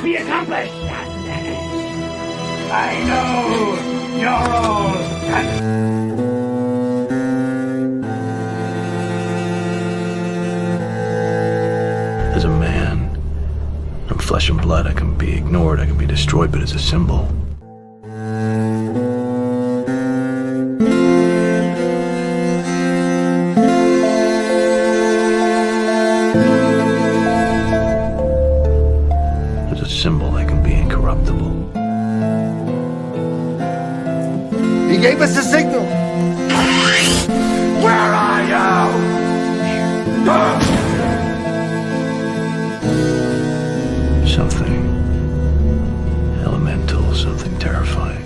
be accomplished. I know you're all As a man, I'm flesh and blood. I can be ignored, I can be destroyed, but as a symbol, as a symbol, I can be incorruptible. He gave us a signal. Where are you? Something elemental, something terrifying.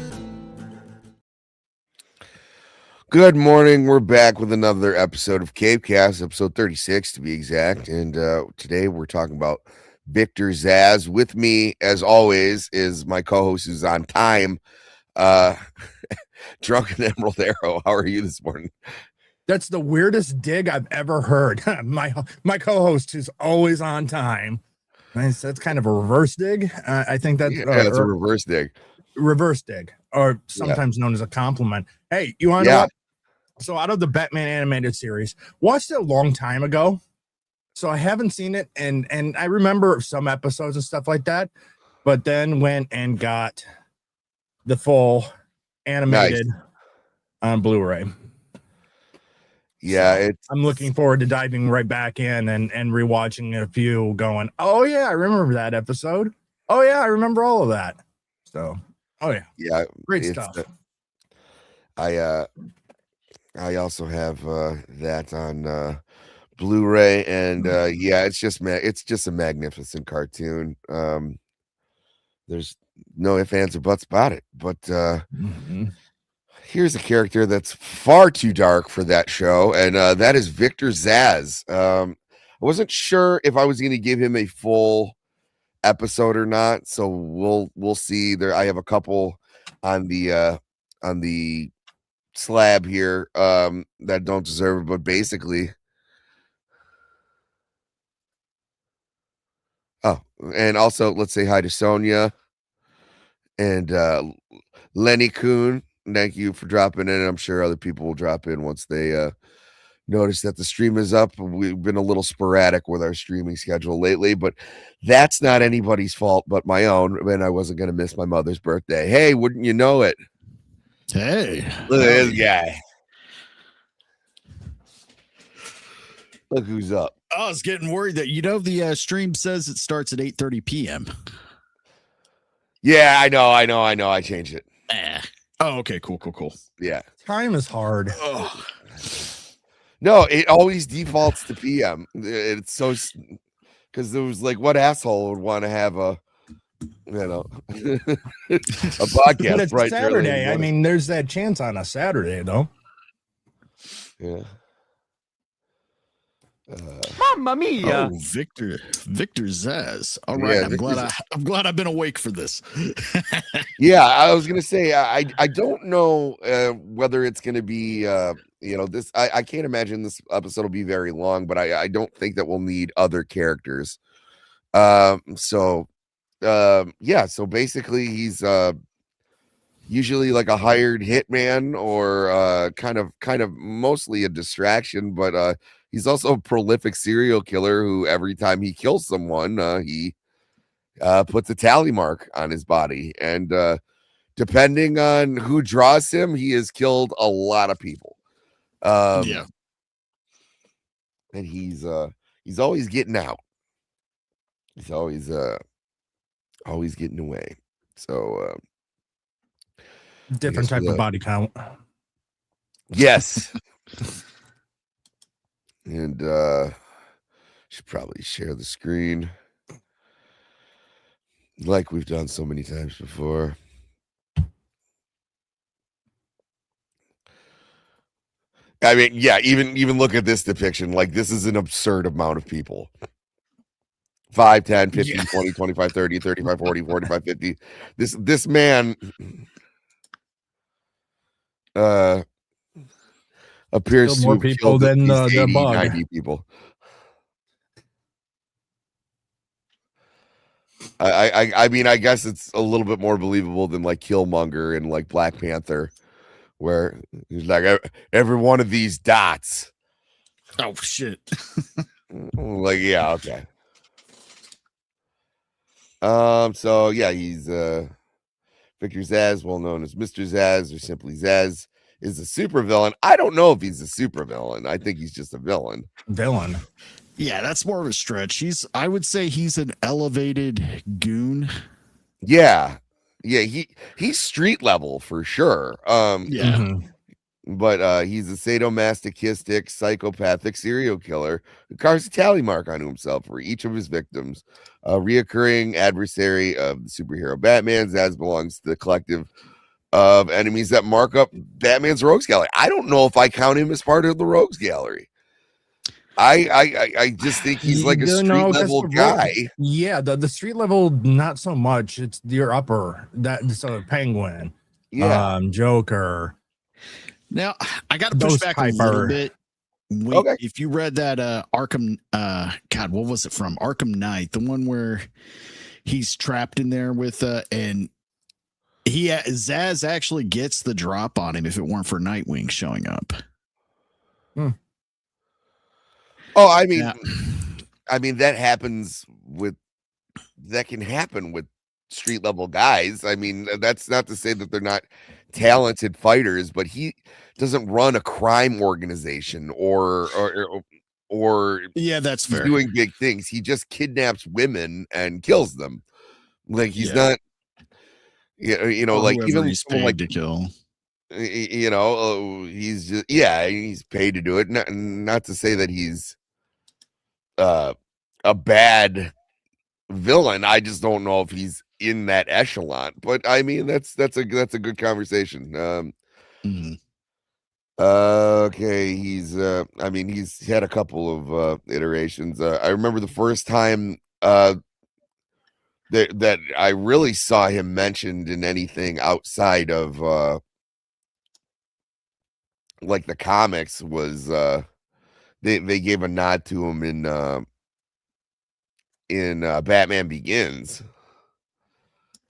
Good morning. We're back with another episode of CAVECAST, episode 36 to be exact. And today we're talking about Victor Zsasz. With me, as always, is my co-host who's on time, Drunken Emerald Arrow. How are you this morning? That's the weirdest dig I've ever heard. my co-host is always on time. Nice. That's kind of a reverse dig. I think that's it's a reverse dig. Reverse dig, or sometimes known as a compliment. Hey, you want to know what? So out of the Batman animated series, watched it a long time ago. So I haven't seen it, and I remember some episodes and stuff like that, but then went and got the full animated on Blu-ray. Yeah, so I'm looking forward to diving right back in and rewatching a few, going, oh yeah, I remember that episode. Oh yeah, I remember all of that. So, yeah, great stuff. I also have that on Blu-ray, and it's just a magnificent cartoon. There's no ifs, ands, or buts about it. But here's a character that's far too dark for that show, and that is Victor Zsasz. I wasn't sure if I was going to give him a full episode or not, so we'll see. There, I have a couple on the slab here that don't deserve it, but basically, and also let's say hi to Sonia and Lenny Kuhn. Thank you for dropping in. I'm sure other people will drop in once they notice that the stream is up. We've been a little sporadic with our streaming schedule lately, but that's not anybody's fault but my own. And I wasn't going to miss my mother's birthday. Hey, wouldn't you know it? Hey, Look at this guy. Look who's up. I was getting worried that the stream says it starts at 8:30 p.m. Yeah, I know. I changed it. Oh, okay, cool. Yeah, Time is hard. Oh. No, it always defaults to PM. It's so because there was like, what asshole would want to have a podcast? But it's right Saturday. I mean, there's that chance on a Saturday, though. Yeah. Mamma mia! Oh, Victor Zsasz. All right, Yeah, I'm glad I've been awake for this. Yeah, I was gonna say I don't know whether it's gonna be this. I can't imagine this episode will be very long, but I don't think that we'll need other characters. So basically he's usually like a hired hitman or kind of mostly a distraction, but he's also a prolific serial killer who every time he kills someone, he puts a tally mark on his body. And depending on who draws him, he has killed a lot of people. And he's always getting out. He's always getting away. So Different type of body count. Yes. And should probably share the screen like we've done so many times before. I mean, yeah, even look at this depiction. Like, this is an absurd amount of people. 5, 10, 15, 20, 25, 30, 35, 40, 45, 50. This man appears to more have people killed than at least the 80, bug. 90 people. I mean, I guess it's a little bit more believable than like Killmonger and like Black Panther, where he's like every one of these dots. Oh shit. Like, yeah, okay. So yeah, he's Victor Zsasz, well known as Mr. Zsasz or simply Zsasz, is a supervillain. I don't know if he's a supervillain. I think he's just a villain. Villain. Yeah, that's more of a stretch. I would say he's an elevated goon. Yeah. Yeah, he's street level for sure. Yeah. Mhm. But he's a sadomasochistic, psychopathic serial killer who carves a tally mark onto himself for each of his victims. A reoccurring adversary of the superhero Batman, Zsasz belongs to the collective of enemies that mark up Batman's Rogues Gallery. I don't know if I count him as part of the Rogues Gallery. I just think he's like a street level guy. Yeah, the street level, not so much. It's your upper so Penguin, Yeah. Joker. Now I got to push back a little bit. Okay. If you read that Arkham, God, what was it from? Arkham Knight, the one where he's trapped in there with and Zsasz actually gets the drop on him if it weren't for Nightwing showing up. Oh, I mean, Yeah. I mean that can happen with street level guys. I mean, that's not to say that they're not talented fighters, but he doesn't run a crime organization or Yeah, that's he's fair. doing big things. He just kidnaps women and kills them. Like he's not, you know, Or like whoever even he's paid to kill. you know, he's just he's paid to do it. Not to say that he's a bad villain. I just don't know if he's in that echelon. But I mean, that's a good conversation. Mhm. Okay, I mean, he's had a couple of iterations. I remember the first time that I really saw him mentioned in anything outside of like the comics was they gave a nod to him in Batman Begins.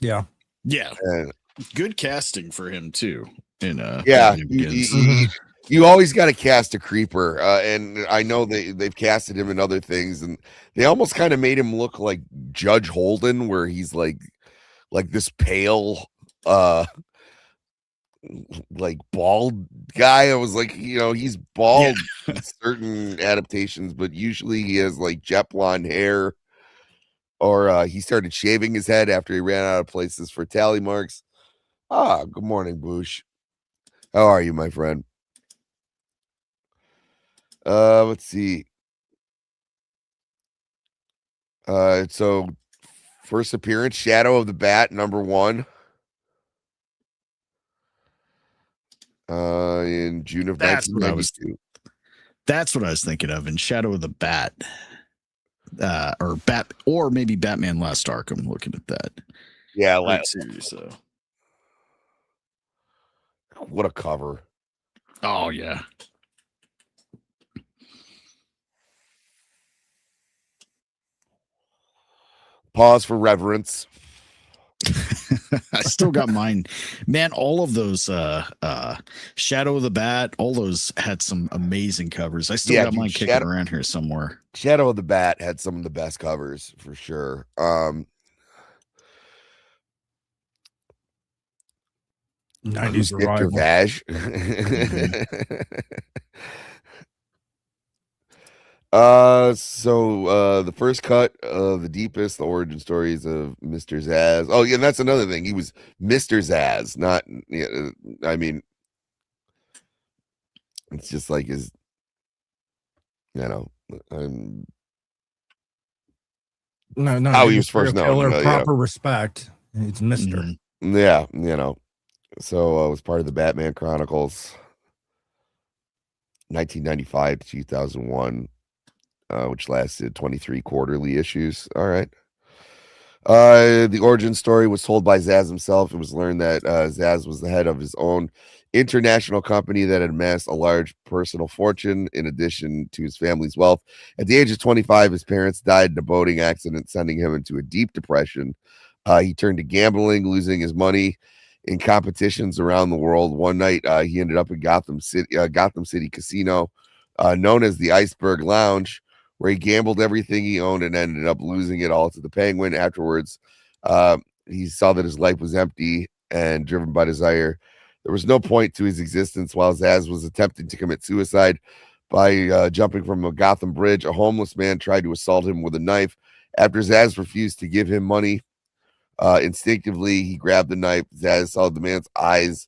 Yeah. Yeah. And Good casting for him too. In yeah, Batman Begins. you always got to cast a creeper, and I know they've casted him in other things, and they almost kind of made him look like Judge Holden, where he's like this pale, like bald guy. I was like, you know, he's bald in certain adaptations, but usually he has like jet blonde hair, or he started shaving his head after he ran out of places for tally marks. Good morning, Boosh. How are you, my friend? Let's see. So first appearance, Shadow of the Bat, #1. In June of That's what 1992. That's what I was thinking of in Shadow of the Bat. Or maybe Batman Last Arkham, looking at that. Yeah, Great series, so. What a cover. Oh yeah. Pause for reverence. I still got mine. Man, all of those Shadow of the Bat, all those had some amazing covers. I still got mine kicking around here somewhere. Shadow of the Bat had some of the best covers for sure. '90s revival. Vash. So the first cut of the deepest, the origin stories of Mr. Zsasz. Oh, yeah, and that's another thing. He was Mr. Zsasz, not. I mean, it's just like his. You know, No, how he he's was first known. Killer, proper respect. It's Mister. Mm-hmm. Yeah, you know. So it was part of the Batman Chronicles, 1995 to 2001. Which lasted 23 quarterly issues. All right. The origin story was told by Zsasz himself. It was learned that Zsasz was the head of his own international company that had amassed a large personal fortune in addition to his family's wealth. At the age of 25, his parents died in a boating accident, sending him into a deep depression. He turned to gambling, losing his money in competitions around the world. One night, he ended up in Gotham City Casino, known as the Iceberg Lounge, where he gambled everything he owned and ended up losing it all to the Penguin. Afterwards, he saw that his life was empty and driven by desire. There was no point to his existence while Zsasz was attempting to commit suicide by jumping from a Gotham bridge. A homeless man tried to assault him with a knife. After Zsasz refused to give him money, instinctively, he grabbed the knife. Zsasz saw the man's eyes.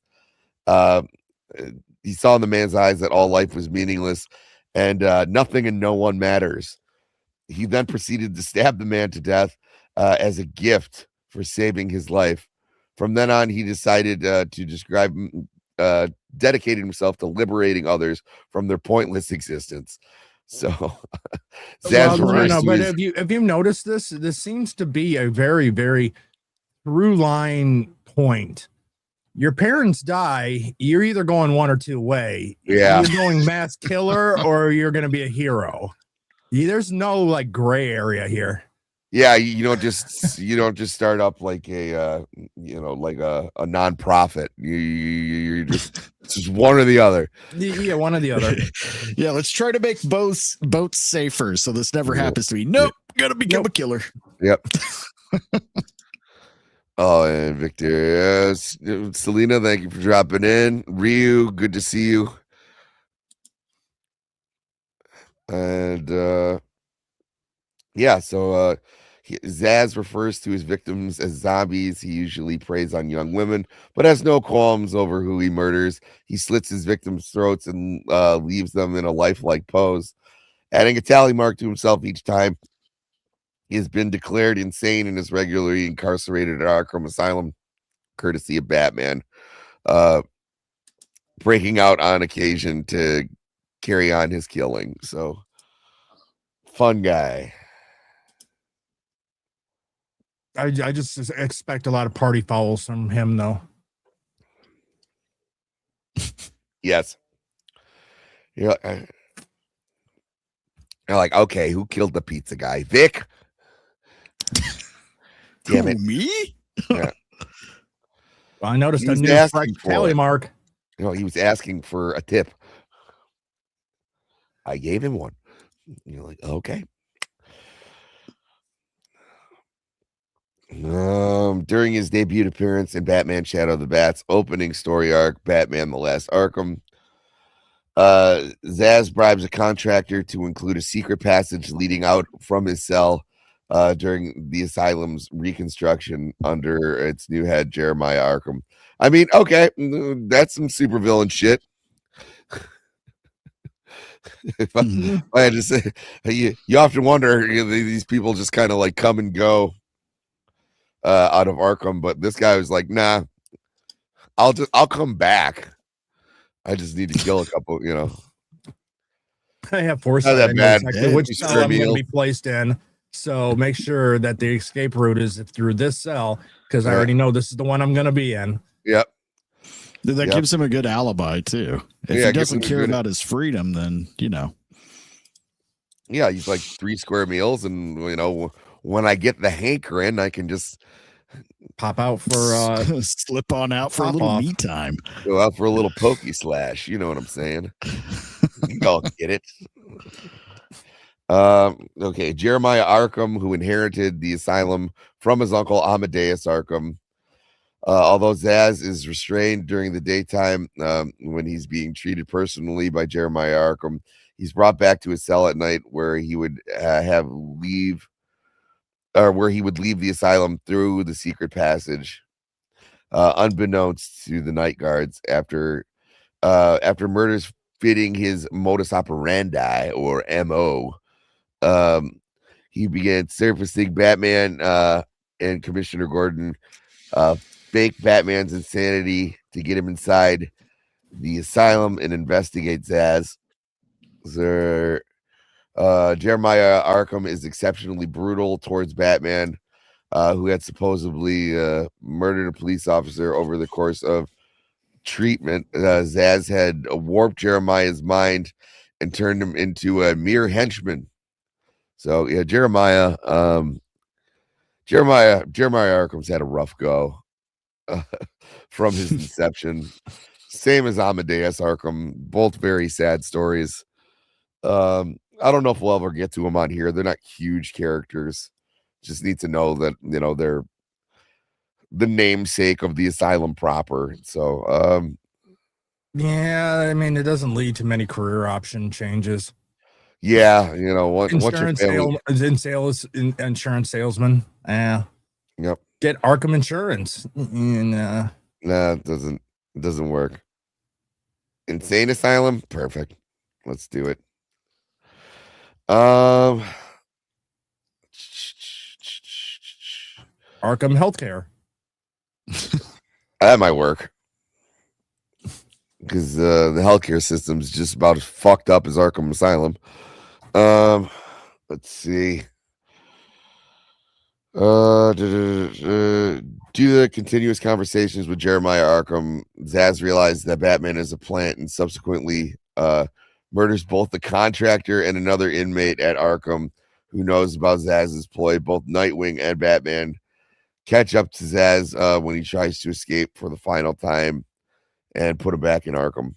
He saw in the man's eyes that all life was meaningless and nothing and no one matters. He then proceeded to stab the man to death as a gift for saving his life. From then on, he decided to dedicated himself to liberating others from their pointless existence. So, Zsasz refers to but his- if you noticed this seems to be a very, very through line point. Your parents die, you're either going one or two way. Yeah. You're going mass killer or you're going to be a hero. There's no like gray area here. Yeah, you don't just start up like a like a nonprofit. You're just it's just one or the other. Yeah, one or the other. Yeah, let's try to make boats safer so this never happens to me. Nope, gotta become a killer. Yep. Oh, and Victor, Selena, thank you for dropping in. Ryu, good to see you. And yeah, so Zsasz refers to his victims as zombies. He usually preys on young women, but has no qualms over who he murders. He slits his victims' throats and leaves them in a lifelike pose, adding a tally mark to himself each time. He has been declared insane and is regularly incarcerated at Arkham Asylum, courtesy of Batman, breaking out on occasion to carry on his killing. So, fun guy. I just expect a lot of party fouls from him, though. Yes. You're like, okay, who killed the pizza guy? Vic? Damn it. Who, me? Yeah. Well, I noticed He a was new asking for tally it. mark. He was asking for a tip. I gave him one. You're like, okay. During his debut appearance in Batman Shadow of the Bats opening story arc, Batman The Last Arkham, Zsasz bribes a contractor to include a secret passage leading out from his cell during the asylum's reconstruction under its new head, Jeremiah Arkham. I mean, okay, that's some supervillain shit. If I had to say, you often wonder, these people just kind of like come and go out of Arkham, but this guy was like, nah, I'll come back. I just need to kill a couple, I have foresight. that I know bad. exactly Yeah, which just cell for a I'm going to meal. be placed in. So make sure that the escape route is through this cell because I Yeah. already know this is the one I'm going to be in. Yep. That Yep. gives him a good alibi too. If Yeah, he it gives doesn't him a care good- about his freedom, then Yeah, he's like 3 square meals, and when I get the hankering, I can just Pop out for slip on out for a pop little off. me time. go out for a little pokey slash. You know what I'm saying? You all get it. Okay, Jeremiah Arkham, who inherited the asylum from his uncle Amadeus Arkham. Although Zsasz is restrained during the daytime when he's being treated personally by Jeremiah Arkham, he's brought back to his cell at night where he would leave the asylum through the secret passage, unbeknownst to the night guards after murders fitting his modus operandi or MO. He began surfacing Batman and Commissioner Gordon fake Batman's insanity to get him inside the asylum and investigate Zsasz. Jeremiah Arkham is exceptionally brutal towards Batman, who had supposedly murdered a police officer over the course of treatment. Zsasz had warped Jeremiah's mind and turned him into a mere henchman. So yeah, Jeremiah Arkham's had a rough go from his inception. Same as Amadeus Arkham, both very sad stories. I don't know if we'll ever get to them on here. They're not huge characters. Just need to know that, you know, they're the namesake of the asylum proper. So yeah, I mean, it doesn't lead to many career option changes. yeah, you know, once your Insurance family, insurance salesman. yep. Get Arkham Insurance. Nah, it doesn't work. Insane asylum, perfect. Let's do it. Arkham Healthcare. That might work. Because the healthcare system's just about as fucked up as Arkham Asylum. Let's see. Due to the continuous conversations with Jeremiah Arkham, Zsasz realized that Batman is a plant and subsequently murders both the contractor and another inmate at Arkham who knows about Zaz's ploy. Both Nightwing and Batman catch up to Zsasz when he tries to escape for the final time and put him back in Arkham.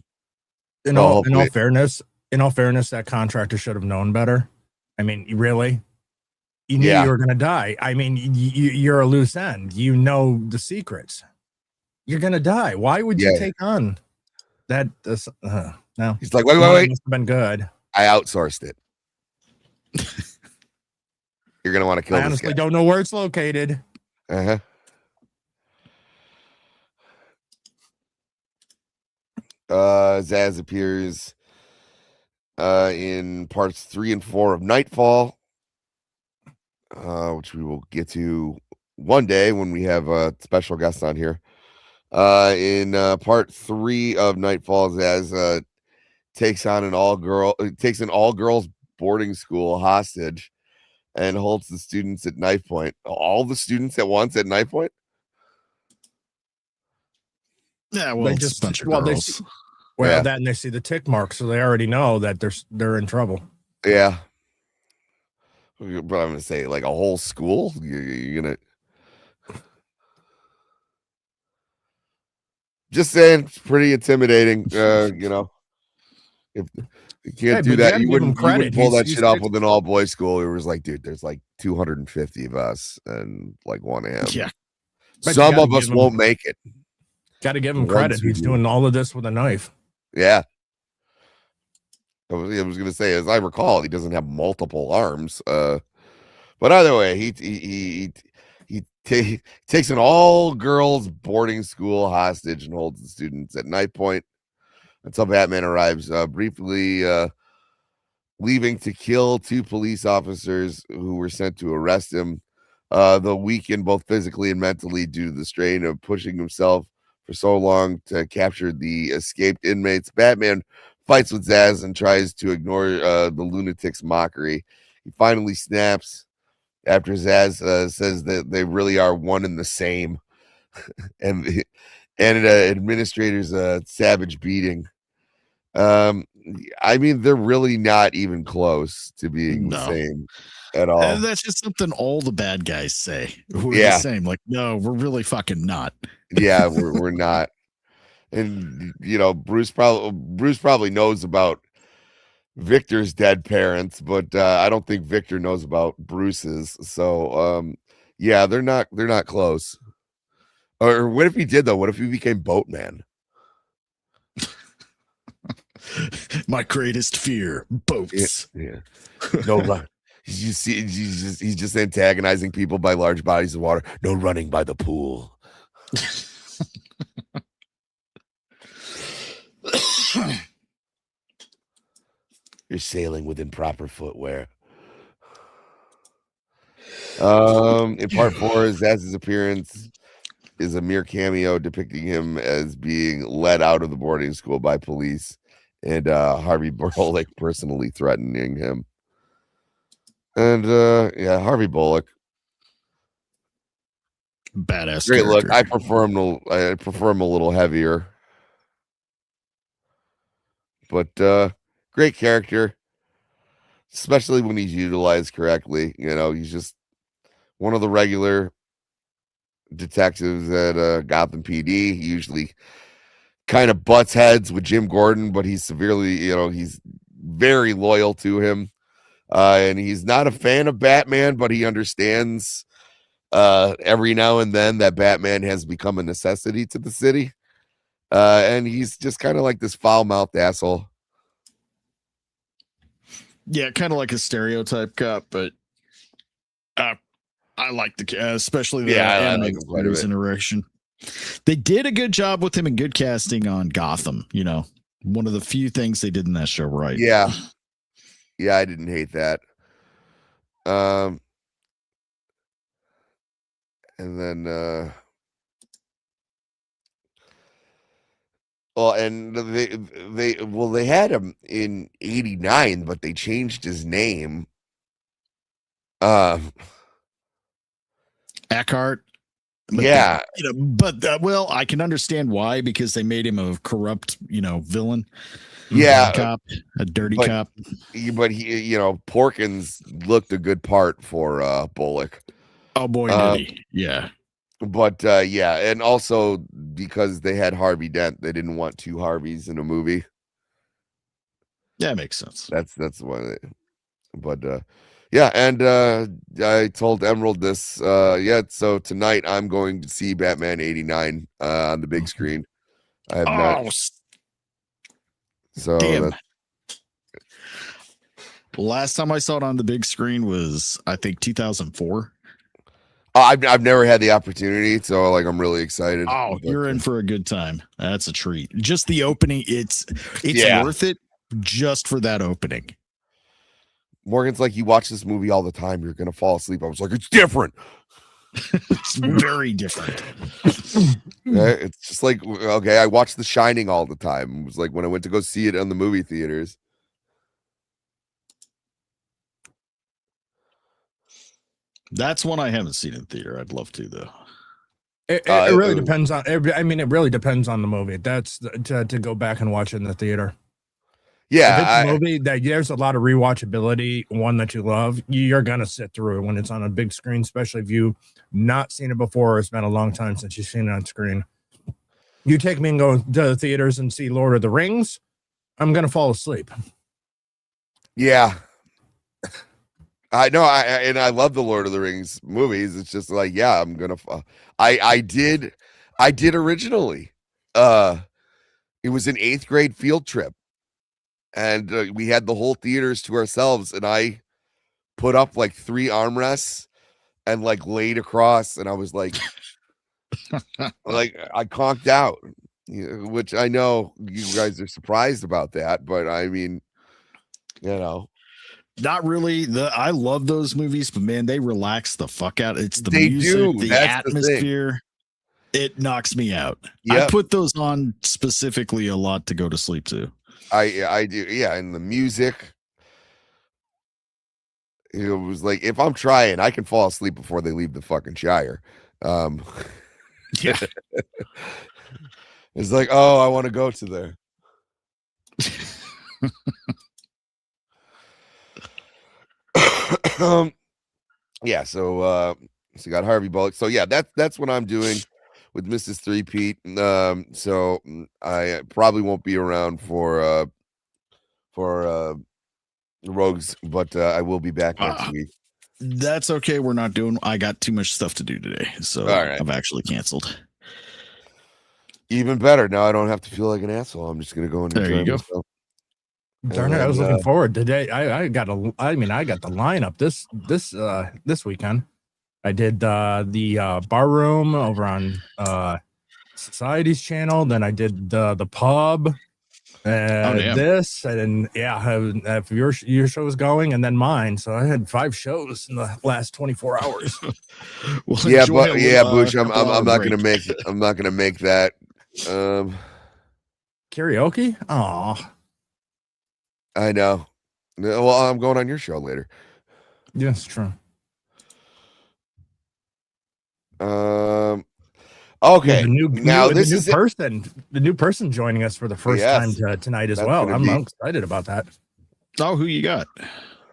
In all fairness, that contractor should have known better. I mean, really? You knew you were going to die. I mean, you're a loose end. You know the secrets. You're going to die. Why would you take on that? No. He's like, wait. Must have been good. I outsourced it. You're going to want to kill this guy. I honestly don't know where it's located. Uh-huh. Zsasz appears in parts 3 and 4 of Nightfall, which we will get to one day when we have a special guest on here. In part 3 of Nightfall, Zsasz takes an all-girls boarding school hostage and holds the students at knife point. All the students at once at knife point? Yeah, well, it's a bunch of girls. That and they see the tick mark, so they already know that they're in trouble. Yeah. But I'm gonna say, like, a whole school? You're gonna just saying, it's pretty intimidating. You know, if you can't do that, you wouldn't pull that shit off with an all-boys school. It was like, dude, there's like 250 of us and like one of him. Yeah. Some of us won't make it. Got to give him credit. He's doing all of this with a knife. Yeah. I was going to say, as I recall, he doesn't have multiple arms. But either way, he takes an all-girls boarding school hostage and holds the students at knife point until Batman arrives, briefly leaving to kill 2 police officers who were sent to arrest him. The weakened both physically and mentally due to the strain of pushing himself for so long to capture the escaped inmates. Batman fights with Zsasz and tries to ignore the lunatic's mockery. He finally snaps after Zsasz says that they really are one and the same, and an administrator's savage beating. I mean, they're really not even close to being the same at all. And that's just something all the bad guys say. We're the same. Like, no, we're really fucking not. Yeah, we're not. And you know, Bruce probably knows about Victor's dead parents, but I don't think Victor knows about Bruce's. So yeah, they're not close. Or what if he did though? What if he became Boatman? My greatest fear, boats. Yeah. No run. You see, he's just antagonizing people by large bodies of water. No running by the pool. You're sailing with improper footwear. In part 4, Zsasz's appearance is a mere cameo depicting him as being led out of the boarding school by police and Harvey Bullock personally threatening him. And yeah, Harvey Bullock. Badass. Great look. character. I prefer him a little heavier. But great character, especially when he's utilized correctly. He's just one of the regular detectives at Gotham PD. He usually kind of butts heads with Jim Gordon, but he's he's very loyal to him. And he's not a fan of Batman, but he understands every now and then that Batman has become a necessity to the city. And he's just kind of like this foul-mouthed asshole. Yeah, kind of like a stereotype cop, but I like especially the I like animated him quite a series bit. interaction. They did a good job with him and good casting on Gotham. One of the few things they did in that show right. Yeah, I didn't hate that. And then well, and they had him in 89, but they changed his name. Eckhart. But Yeah. I can understand why, because they made him a corrupt, villain. Yeah, cop, a dirty but- cop. But he, Porkins looked a good part for Bullock. Oh boy, did he! Yeah, But and also because they had Harvey Dent, they didn't want two Harveys in a movie. that makes sense. That's why. But yeah, and I told Emerald this. So tonight I'm going to see Batman 89 on the big screen. I have not. So damn. that's, Last time I saw it on the big screen was, I think, 2004. I've never had the opportunity, so like I'm really excited. Oh, But, you're in for a good time. That's a treat. Just the opening, it's Yeah. worth it just for that opening. Morgan's like, you watch this movie all the time, you're gonna fall asleep. I was like, it's different. It's very different. Okay? It's just like, okay, I watch The Shining all the time. It was like when I went to go see it on the movie theaters. That's one I haven't seen in theater. I'd love to, though. It really depends on. I mean, it really depends on the movie. That's to go back and watch it in the theater. Yeah, If it's a movie that there's a lot of rewatchability, one that you love, you're gonna sit through it when it's on a big screen, especially if you've not seen it before. Or it's been a long time since you've seen it on screen. You take me and go to the theaters and see Lord of the Rings, I'm gonna fall asleep. yeah. I know, and I love the Lord of the Rings movies. It's just like, yeah, I'm gonna. I did originally. It was an 8th grade field trip, and we had the whole theaters to ourselves. And I put up like 3 armrests and like laid across, and I was like, like I conked out, which I know you guys are surprised about that, but I mean, Not really. I love those movies, but man, they relax the fuck out. It's the They music, do. the That's the thing. atmosphere. It knocks me out. Yep. I put those on specifically a lot to go to sleep to. I do, yeah, and the music. It was like, if I'm trying, I can fall asleep before they leave the fucking Shire. Yeah. It's like, oh, I want to go to there. Yeah, so you got Harvey Bullock. So yeah, that's what I'm doing with Mrs. Three-Peat. So I probably won't be around for Rogues, but I will be back next week. That's okay. I got too much stuff to do today. So All right. I've actually canceled. Even better. Now I don't have to feel like an asshole. I'm just gonna go and There you enjoy go. myself. Darn it! I was looking forward today. I got the lineup this weekend. I did the bar room over on Society's channel. Then I did the pub. This and then if your show was going, and then mine. So I had 5 shows in the last 24 hours. Well, Yeah, enjoy but a yeah, little, Bush, I'm couple-hour not break. gonna make it. I'm not gonna make that. Karaoke? Oh, I know. Well, I'm going on your show later. yes, true. Okay. The new person joining us for the first time tonight as well. I'm excited about that. Oh, who you got?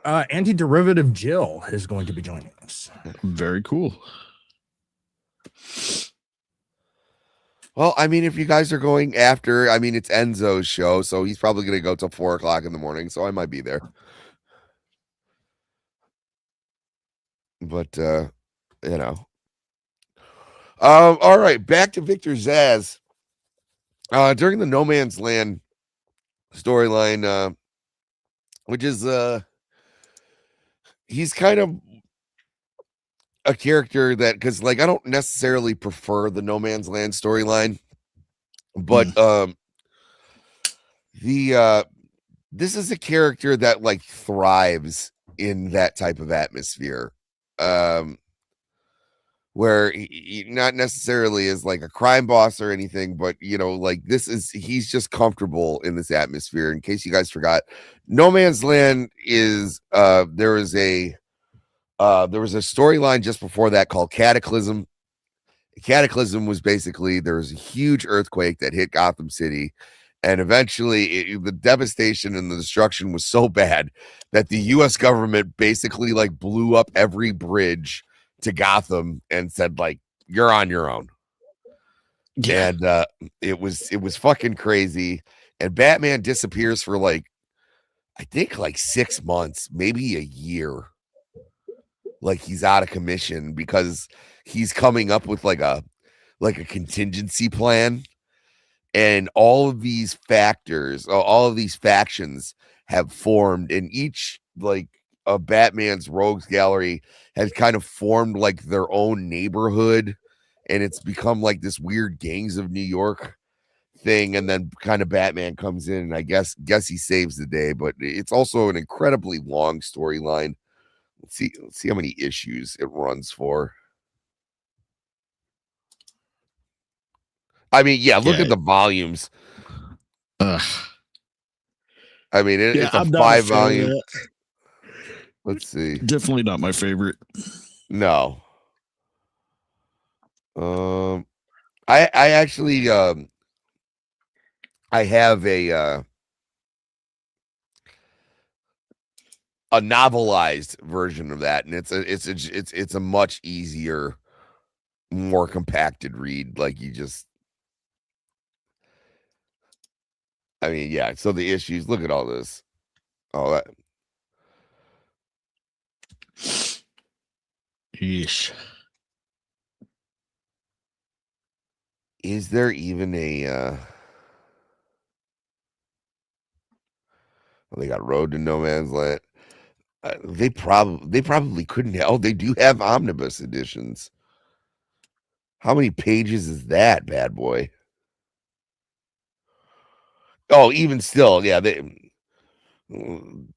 Anti-derivative Jill is going to be joining us. Very cool. Well, I mean, if you guys are going after, I mean, it's Enzo's show, so he's probably going to go till 4:00 in the morning, so I might be there. But, you know. All right, back to Victor Zsasz. During the No Man's Land storyline, which is, he's kind of a character that, because, like, I don't necessarily prefer the No Man's Land storyline, but, this is a character that, like, thrives in that type of atmosphere. Where he not necessarily is like a crime boss or anything, but you know, like he's just comfortable in this atmosphere. In case you guys forgot, No Man's Land is there was a storyline just before that called Cataclysm. Cataclysm was basically there was a huge earthquake that hit Gotham City, and eventually the devastation and the destruction was so bad that the U.S. government basically like blew up every bridge to Gotham and said, like, you're on your own. Yeah. And it was fucking crazy. And Batman disappears for like, I think like 6 months, maybe a year. Like he's out of commission because he's coming up with like a contingency plan. And all of these all of these factions have formed, and each like of Batman's rogues gallery has kind of formed like their own neighborhood, and it's become like this weird gangs of New York thing. And then kind of Batman comes in, and I guess he saves the day, but it's also an incredibly long storyline. Let's see how many issues it runs for. I mean, look at the volumes. I mean, it's a 5-volume. Let's see. Definitely not my favorite. No. I actually I have a novelized version of that, and it's a much easier, more compacted read. Like I mean, yeah. So the issues. Look at all this. All that. Yeesh. Is there even a well, they got Road to No Man's Land. They probably couldn't. Oh, they do have omnibus editions. How many pages is that bad boy? Oh, even still, yeah.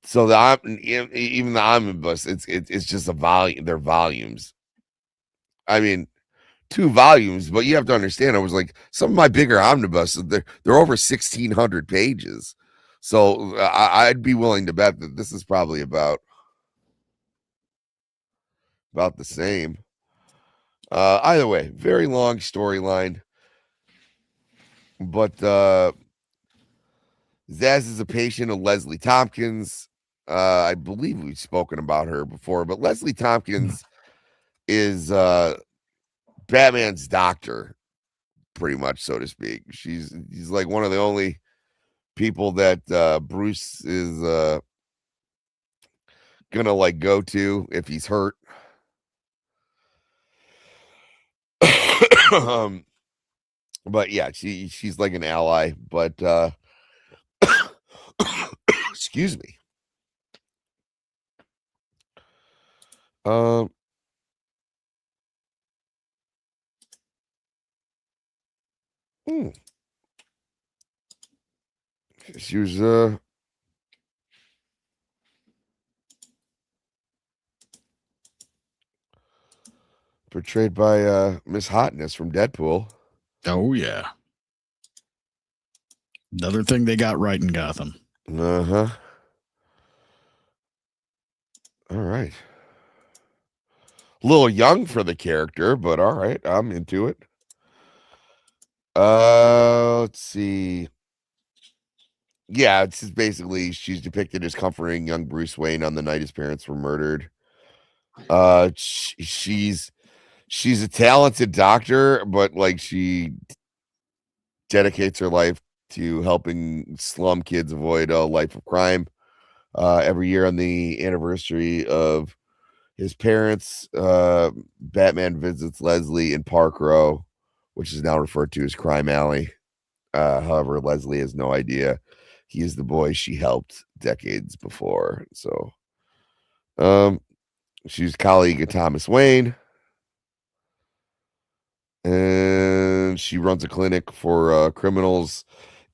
So even the omnibus, it's just a volume. They're volumes. I mean, 2 volumes, but you have to understand. I was like, some of my bigger omnibuses, they're over 1,600 pages. So I'd be willing to bet that this is probably about the same. Either way, very long storyline. But Zsasz is a patient of Leslie Tompkins. I believe we've spoken about her before, but Leslie Tompkins is Batman's doctor, pretty much, so to speak. He's like one of the only people that Bruce is gonna like go to if he's hurt. But yeah, she's like an ally, but excuse me. She was portrayed by Miss Hotness from Deadpool. Oh yeah. Another thing they got right in Gotham. Uh-huh. All right. A little young for the character, but all right, I'm into it. Let's see. Yeah, it's just basically she's depicted as comforting young Bruce Wayne on the night his parents were murdered. She's a talented doctor, but like she dedicates her life to helping slum kids avoid a life of crime. Every year on the anniversary of his parents, Batman visits Leslie in Park Row, which is now referred to as Crime Alley. However, Leslie has no idea he is the boy she helped decades before. So, she's a colleague of Thomas Wayne, and she runs a clinic for criminals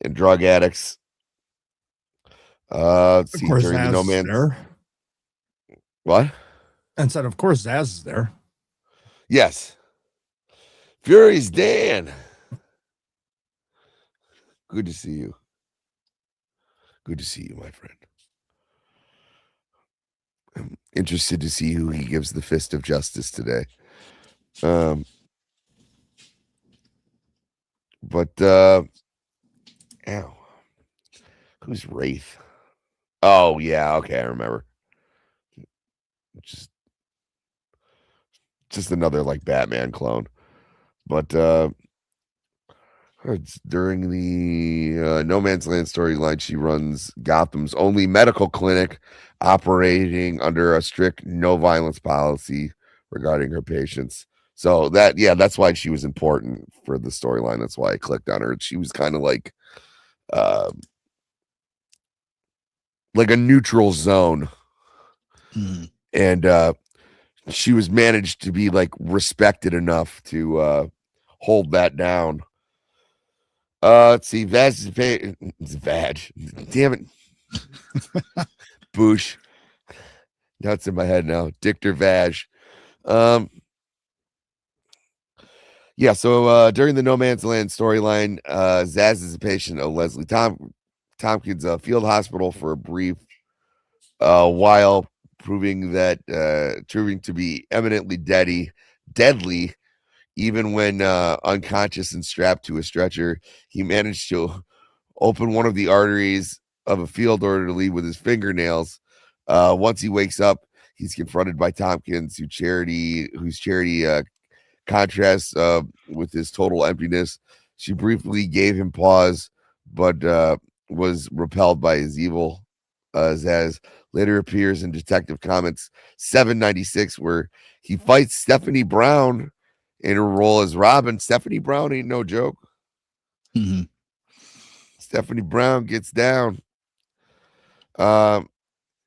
and drug addicts. Let's Of see, course, during the Zaz No is Man's there. what? And said, of course, Zaz is there. Yes, Fury's Dan. Good to see you. Good to see you, my friend. I'm interested to see who he gives the fist of justice today. But ow. Who's Wraith? Oh yeah, okay, I remember. Just another like Batman clone. But it's during the No Man's Land storyline, she runs Gotham's only medical clinic, operating under a strict no violence policy regarding her patients. So that's why she was important for the storyline. That's why I clicked on her. She was kind of like a neutral zone. And she was managed to be like respected enough to hold that down. Let's see. Vag. Damn it. Boosh. That's in my head now. Dictor Vag. Yeah, so during the No Man's Land storyline, Zaz is a patient of Leslie Tompkins field hospital for a brief while proving to be eminently deadly. Even when unconscious and strapped to a stretcher, he managed to open one of the arteries of a field orderly with his fingernails. Once he wakes up, he's confronted by Tompkins, whose charity contrasts with his total emptiness. She briefly gave him pause, but was repelled by his evil. Zaz later appears in Detective Comics 796, where he fights Stephanie Brown in her role as Robin. Stephanie Brown ain't no joke. Mm-hmm. Stephanie Brown gets down.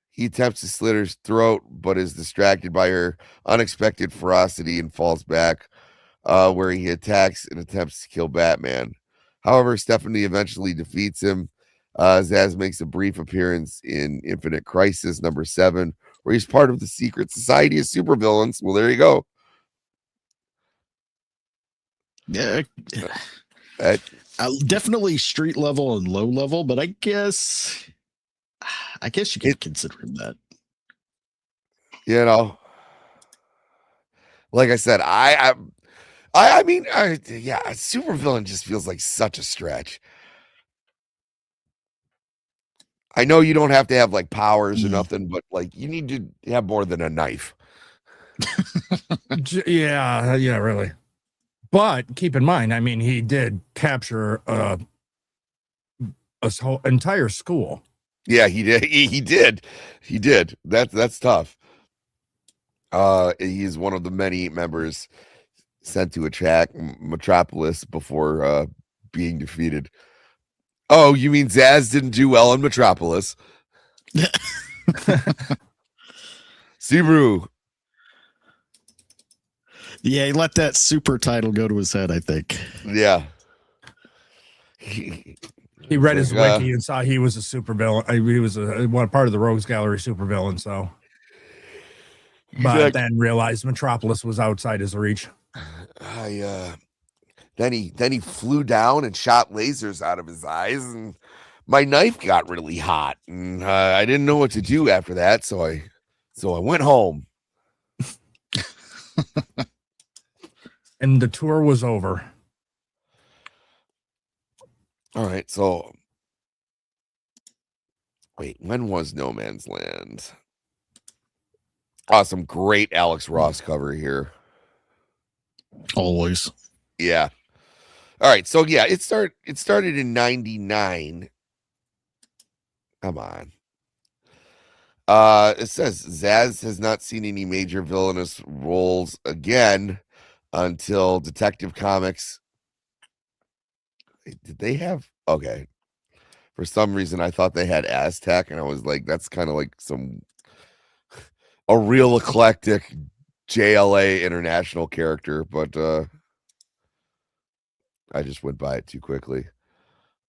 He attempts to slit her throat, but is distracted by her unexpected ferocity and falls back, where he attacks and attempts to kill Batman. However, Stephanie eventually defeats him. Zaz makes a brief appearance in Infinite Crisis #7, where he's part of the secret society of supervillains. Well, there you go. Yeah, definitely street level and low level, but I guess you could consider him that. You know, like I said, I mean, a supervillain just feels like such a stretch. I know you don't have to have like powers or nothing, but like you need to have more than a knife. Yeah, really. But keep in mind, I mean, he did capture a whole entire school. Yeah, he did. He did. That's tough. He's one of the many members sent to attack Metropolis before being defeated. Oh, you mean Zaz didn't do well in Metropolis? Subaru. Yeah, he let that super title go to his head, I think. Yeah. He read his wiki and saw he was a supervillain. He was one part of the Rogues Gallery supervillain. So, but then realized Metropolis was outside his reach. Then he flew down and shot lasers out of his eyes, and my knife got really hot, and I didn't know what to do after that, so I went home. and the tour was over. All right, so wait, when was No Man's Land? Awesome, great Alex Ross cover here. Always. Yeah. All right, so yeah, it started in 99. Come on. It says Zsasz has not seen any major villainous roles again until Detective Comics. Did they have? Okay. For some reason, I thought they had Aztec, and I was like, that's kind of like a real eclectic JLA international character, but I just went by it too quickly.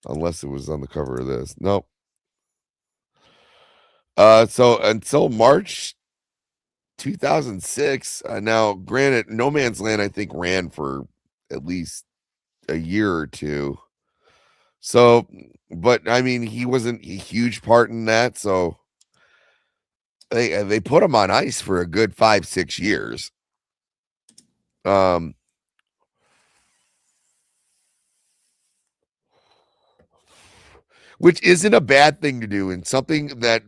Unless it was on the cover of this. Nope. So until March 2006, now granted, No Man's Land, I think, ran for at least a year or two. So, but I mean, he wasn't a huge part in that. So they put him on ice for a good 5-6 years. Which isn't a bad thing to do, and something that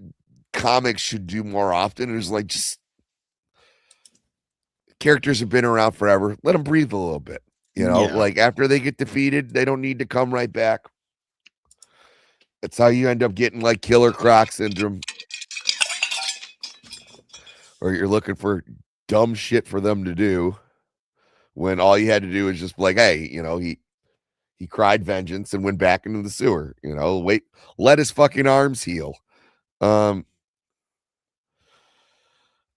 comics should do more often. Is like, just characters have been around forever. Let them breathe a little bit. You know, Yeah. like after they get defeated, they don't need to come right back. That's how you end up getting like Killer Croc syndrome. Or you're looking for dumb shit for them to do when all you had to do is just like, hey, you know, he cried vengeance and went back into the sewer. You know, wait, let his fucking arms heal. Zsasz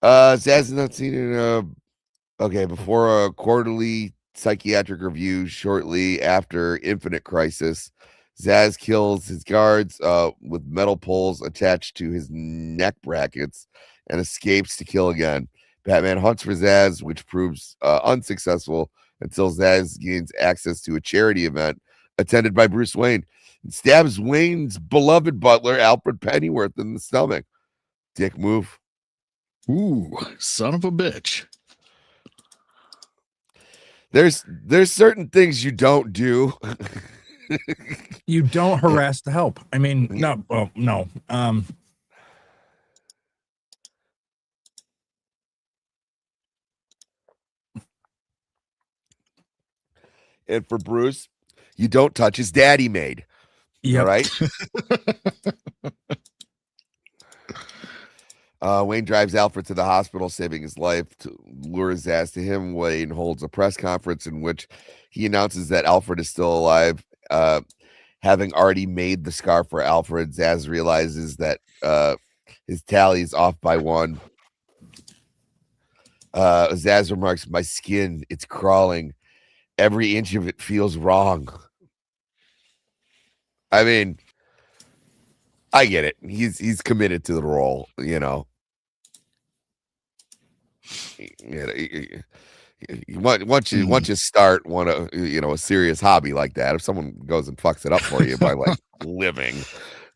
has not seen it. Okay, before a quarterly psychiatric review shortly after Infinite Crisis, Zsasz kills his guards with metal poles attached to his neck brackets and escapes to kill again. Batman hunts for Zsasz, which proves unsuccessful until Zsasz gains access to a charity event attended by Bruce Wayne and stabs Wayne's beloved butler, Alfred Pennyworth, in the stomach. Dick move. Ooh, son of a bitch. There's certain things you don't do. You don't harass the help. I mean, no, well, no. And for Bruce, you don't touch his daddy maid. Yep. All right. Wayne drives Alfred to the hospital, saving his life. To lure his ass to him, Wayne holds a press conference in which he announces that Alfred is still alive. Having already made the scar for Alfred, Zsasz realizes that his tally is off by 1. Zsasz remarks, "My skin, it's crawling. Every inch of it feels wrong." I mean, I get it. He's committed to the role, you know. Once you start a serious hobby like that, if someone goes and fucks it up for you by like living,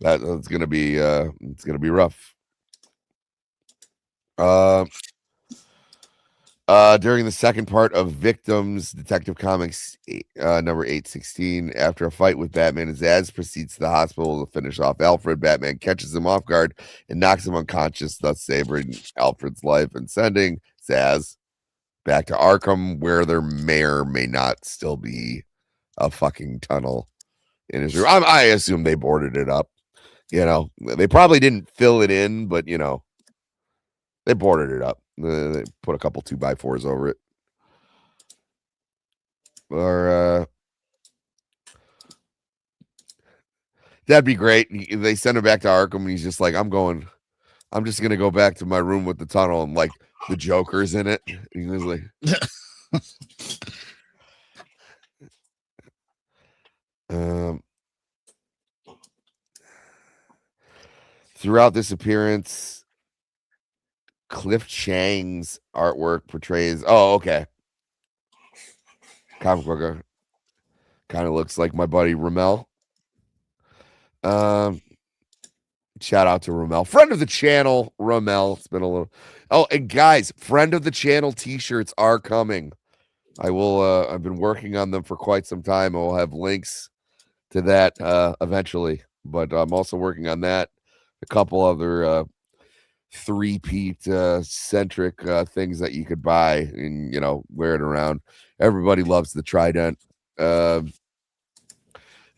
that's gonna be it's gonna be rough. During the second part of Victims, Detective Comics number 816, after a fight with Batman, Zsasz proceeds to the hospital to finish off Alfred. Batman catches him off guard and knocks him unconscious, thus saving Alfred's life and sending Zsasz back to Arkham, where there may or may not still be a fucking tunnel in his room. I assume they boarded it up. You know, they probably didn't fill it in, but you know, they boarded it up. They put a couple 2x4s over it. Or that'd be great. They send him back to Arkham, and he's just like, I'm just gonna go back to my room with the tunnel, and like the Joker's in it. And he was like, throughout this appearance, Cliff Chang's artwork portrays. Oh, okay. Comic book kind of looks like my buddy Ramel. Shout out to Ramel, friend of the channel. Ramel, it's been a little. Oh, and guys, friend of the channel t-shirts are coming. I will. I've been working on them for quite some time. I will have links to that eventually, but I'm also working on that. A couple other three-peat centric things that you could buy and wear it around. Everybody loves the trident. It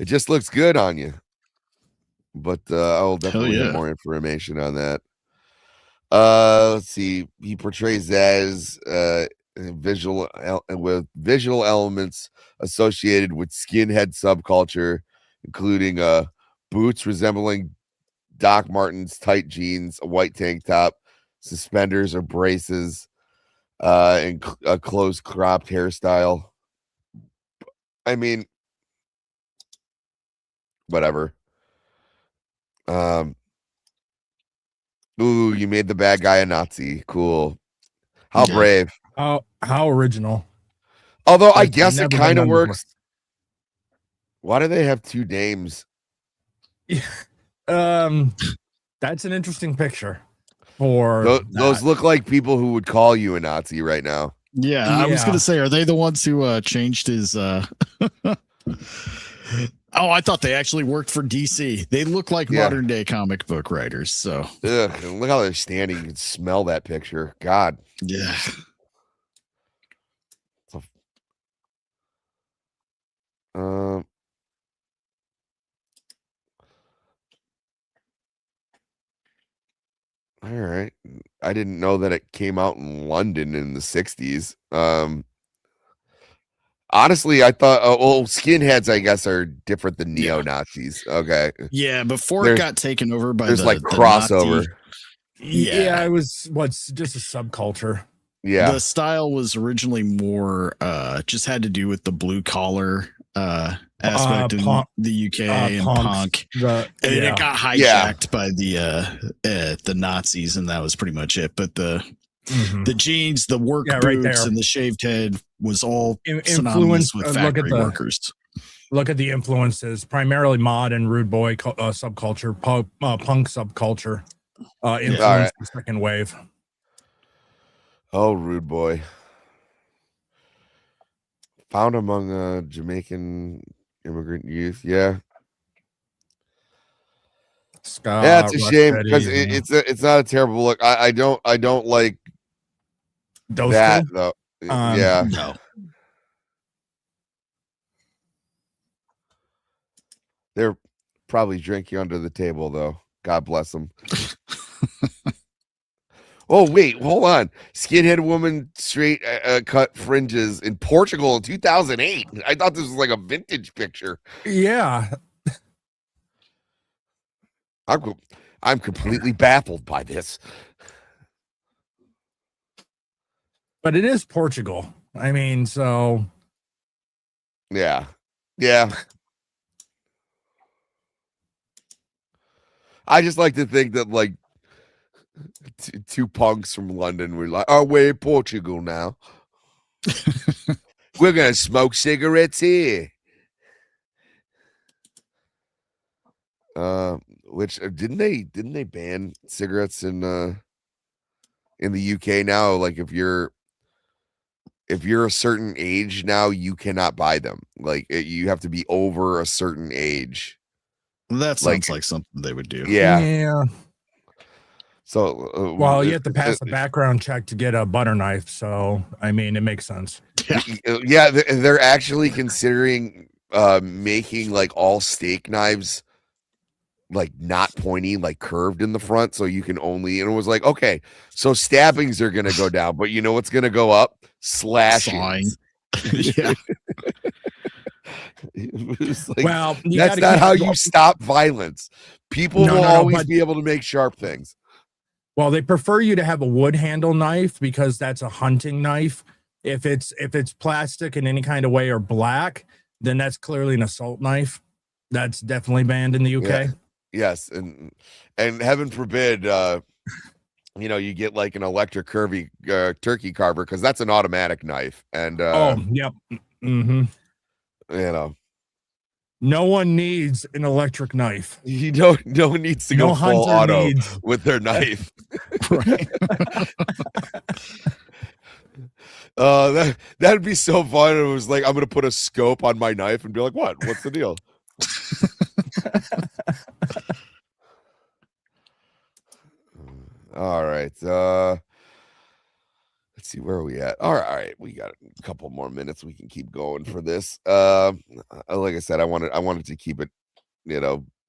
just looks good on you. But I will definitely have more information on that. Let's see. He portrays as with visual elements associated with skinhead subculture, including boots resembling Doc Martens, tight jeans, a white tank top, suspenders or braces, and a close cropped hairstyle. I mean, whatever. Ooh, you made the bad guy a Nazi. Cool. How brave. How original. Although I guess it kind of works. Why do they have two dames? That's an interesting picture. For those look like people who would call you a Nazi right now. Yeah, I was gonna say, are they the ones who changed his Oh, I thought they actually worked for DC. They look like modern day comic book writers. So look how they're standing. You can smell that picture. God. Yeah. All right. I didn't know that it came out in London in the 60s. Honestly, I thought skinheads, I guess, are different than neo-Nazis. Okay. Yeah, before it got taken over by there's like crossover. Yeah, it was just a subculture. Yeah. The style was originally more just had to do with the blue collar aspect in the UK and punk. And it got hijacked by the Nazis, and that was pretty much it. But the jeans, the work boots, and the shaved head was all synonymous with factory workers. Look at the influences, primarily mod and rude boy subculture, punk subculture, influenced the second wave. Oh, rude boy. Found among Jamaican immigrant youth. Yeah. Yeah, it's a shame because it's not a terrible look. I don't like those that two? though. Yeah. No. They're probably drinking under the table though. God bless them. Oh, wait, hold on. Skinhead woman straight cut fringes in Portugal in 2008. I thought this was like a vintage picture. Yeah. I'm completely baffled by this. But it is Portugal. I mean, so. Yeah. Yeah. I just like to think that, like, two punks from London were like, oh, we're in Portugal now. We're going to smoke cigarettes here. Which didn't they ban cigarettes in the UK now? Like if you're a certain age now, you cannot buy them. Like you have to be over a certain age. That sounds like something they would do. Yeah. So, well, you have to pass a background check to get a butter knife. So, I mean, it makes sense. Yeah, they're actually considering making like all steak knives like not pointy, like curved in the front, so you can only. And it was like, okay, so stabbings are gonna go down, but you know what's gonna go up? Slashing. Yeah. Like, well, that's not how you stop violence. People will always be able to make sharp things. Well, they prefer you to have a wood handle knife because that's a hunting knife. If it's plastic in any kind of way or black, then that's clearly an assault knife. That's definitely banned in the UK. Yeah. Yes, and heaven forbid, you get like an electric curvy turkey carver because that's an automatic knife. And yep. Mm-hmm. No one needs an electric knife. No one needs to go full auto with their knife. Right. That'd be so fun. It was like I'm gonna put a scope on my knife and be like, "What? What's the deal?" All right. Let's see, where are we at? All right, we got a couple more minutes. We can keep going for this. Like I said, I wanted to keep it,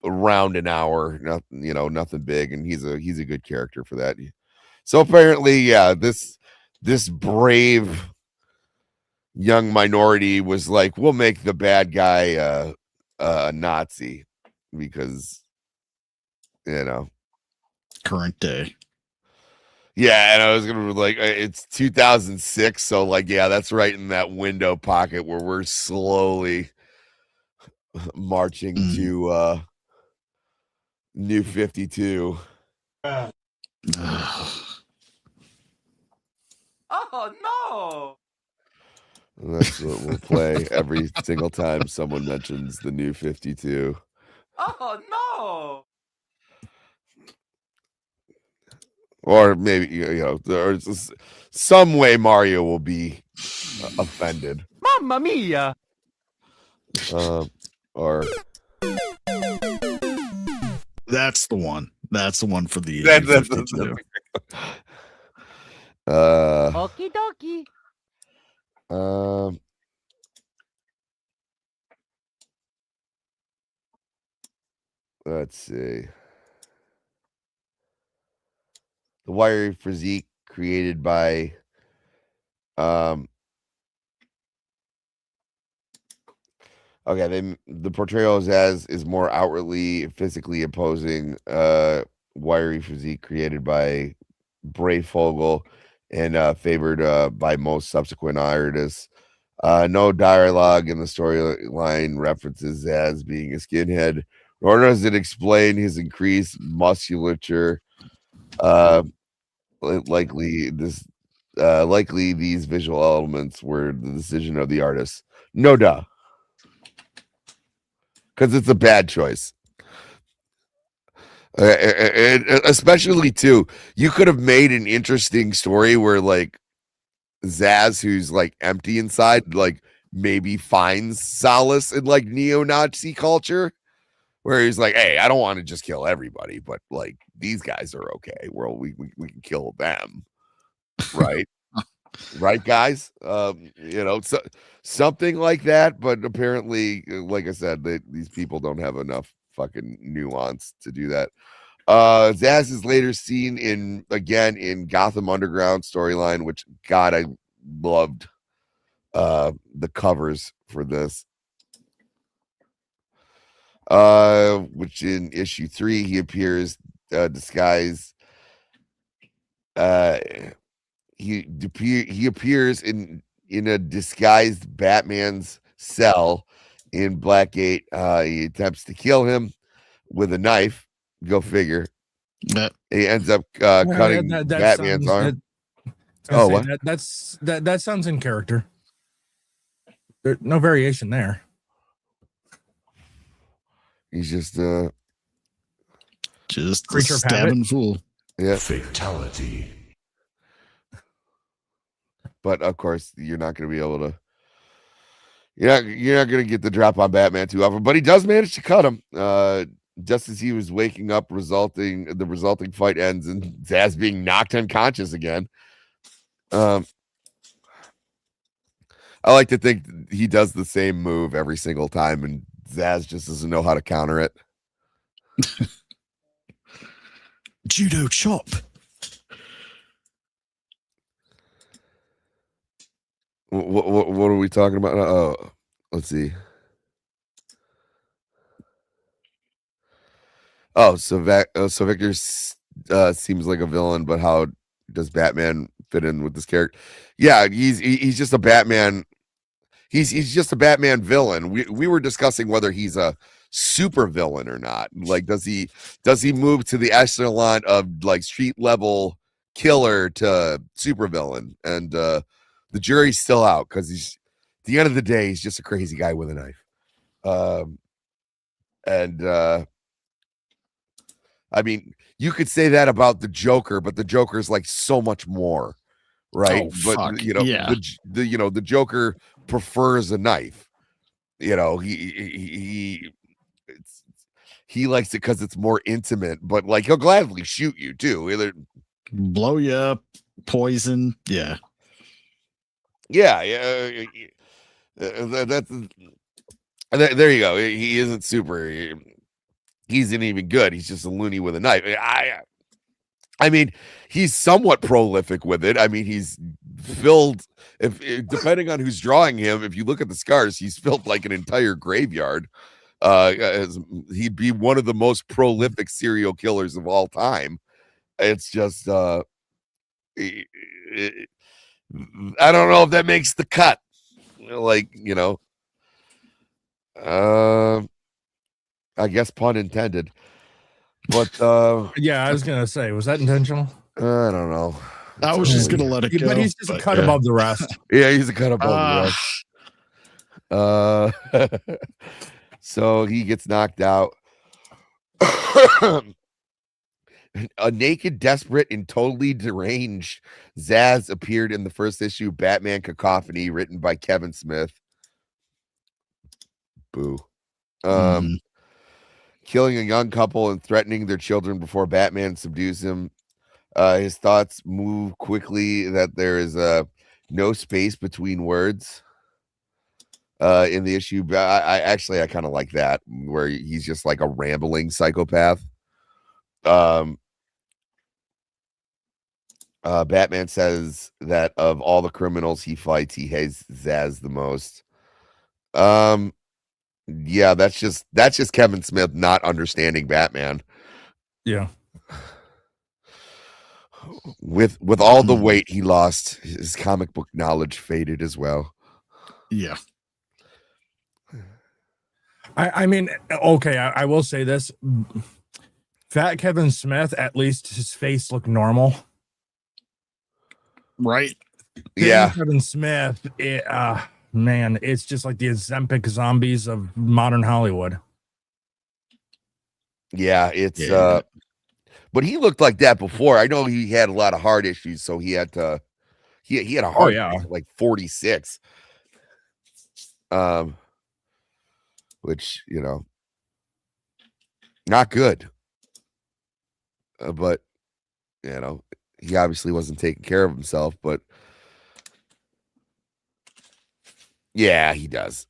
around an hour. Nothing big, and he's a good character for that. So apparently, yeah, this brave young minority was like, we'll make the bad guy a Nazi because Current day. Yeah, and I was gonna be like, it's 2006, so like, yeah, that's right in that window pocket where we're slowly marching to New 52. Oh no! And that's what we'll play every single time someone mentions the New 52. Oh no! Or maybe there's some way Mario will be offended. Mamma mia! Or That's the one. That's the one for the That's 52. Okie dokie. Let's see. The wiry physique created by the portrayal of Zsasz is more outwardly physically imposing wiry physique created by Bray Fogel and favored by most subsequent artists. No dialogue in the storyline references Zsasz being a skinhead, nor does it explain his increased musculature. Likely these visual elements were the decision of the artist. No duh. Because it's a bad choice. And especially too, you could have made an interesting story where like Zsasz, who's like empty inside, like maybe finds solace in like neo-Nazi culture, where he's like, hey, I don't want to just kill everybody, but like these guys are okay. Well, we can kill them, right? Right, guys? So something like that. But apparently, like I said, these people don't have enough fucking nuance to do that. Zsasz is later seen in Gotham Underground storyline, which God, I loved the covers for this. Which in issue 3 he appears disguised. He appears in a disguised Batman's cell in Blackgate. He attempts to kill him with a knife. Go figure. He ends up cutting Batman's arm. What? That sounds in character. There's no variation there. He's just a creature of stabbing habit. fool. Yeah. Fatality. But of course, you're not going to be able to. You're not going to get the drop on Batman too often. But he does manage to cut him. Just as he was waking up, the resulting fight ends and Zsasz being knocked unconscious again. I like to think he does the same move every single time, and Zsasz just doesn't know how to counter it. Judo chop. What are we talking about? Let's see. So Victor seems like a villain, but how does Batman fit in with this character? Yeah, he's just a Batman. He's just a Batman villain. We were discussing whether he's a super villain or not. Like, does he move to the echelon of like street level killer to super villain? And the jury's still out because he's at the end of the day, he's just a crazy guy with a knife. I mean, you could say that about the Joker, but the Joker's like so much more, right? Oh, But fuck. you know, Yeah. the Joker prefers a knife. You know, he likes it because it's more intimate, but like he'll gladly shoot you too. Blow you up, poison. Yeah. Yeah. That's there you go. He isn't super. He isn't even good. He's just a loony with a knife. I mean, he's somewhat prolific with it. I mean, he's filled. If depending on who's drawing him, if you look at the scars, he's filled like an entire graveyard. He'd be one of the most prolific serial killers of all time. It's just, I don't know if that makes the cut. Like, I guess pun intended. But Yeah, I was gonna say, was that intentional? I don't know. I was just gonna let it go. But he's just a cut above the rest. Yeah, he's a cut above the rest. So he gets knocked out. A naked, desperate, and totally deranged Zsasz appeared in the first issue Batman Cacophony, written by Kevin Smith. Boo. Killing a young couple and threatening their children before Batman subdues him. His thoughts move quickly that there is no space between words. In the issue, I kind of like that, where he's just like a rambling psychopath. Batman says that of all the criminals he fights, he hates Zsasz the most. Yeah, that's just Kevin Smith not understanding Batman. Yeah. With all the weight he lost, his comic book knowledge faded as well. Yeah. I mean, okay, I will say this. Fat Kevin Smith, at least his face looked normal. Right. Yeah. Kevin Smith, man, it's just like the Ozempic zombies of modern Hollywood. Yeah, but he looked like that before. I know he had a lot of heart issues, so he had to he had a heart attack at like 46. Which, not good. But he obviously wasn't taking care of himself, but yeah, he does.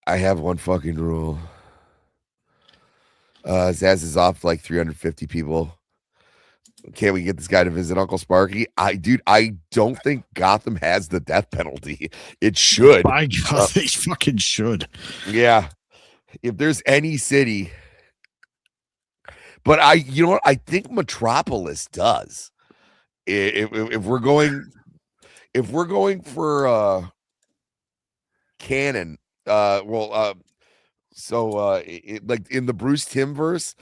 I have one fucking rule. Zsasz is off like 350 people. Can't we get this guy to visit Uncle Sparky? I don't think Gotham has the death penalty. It should. By God, they fucking should. Yeah. If there's any city. But I think Metropolis does. If we're going for canon, like in the Bruce Timm verse,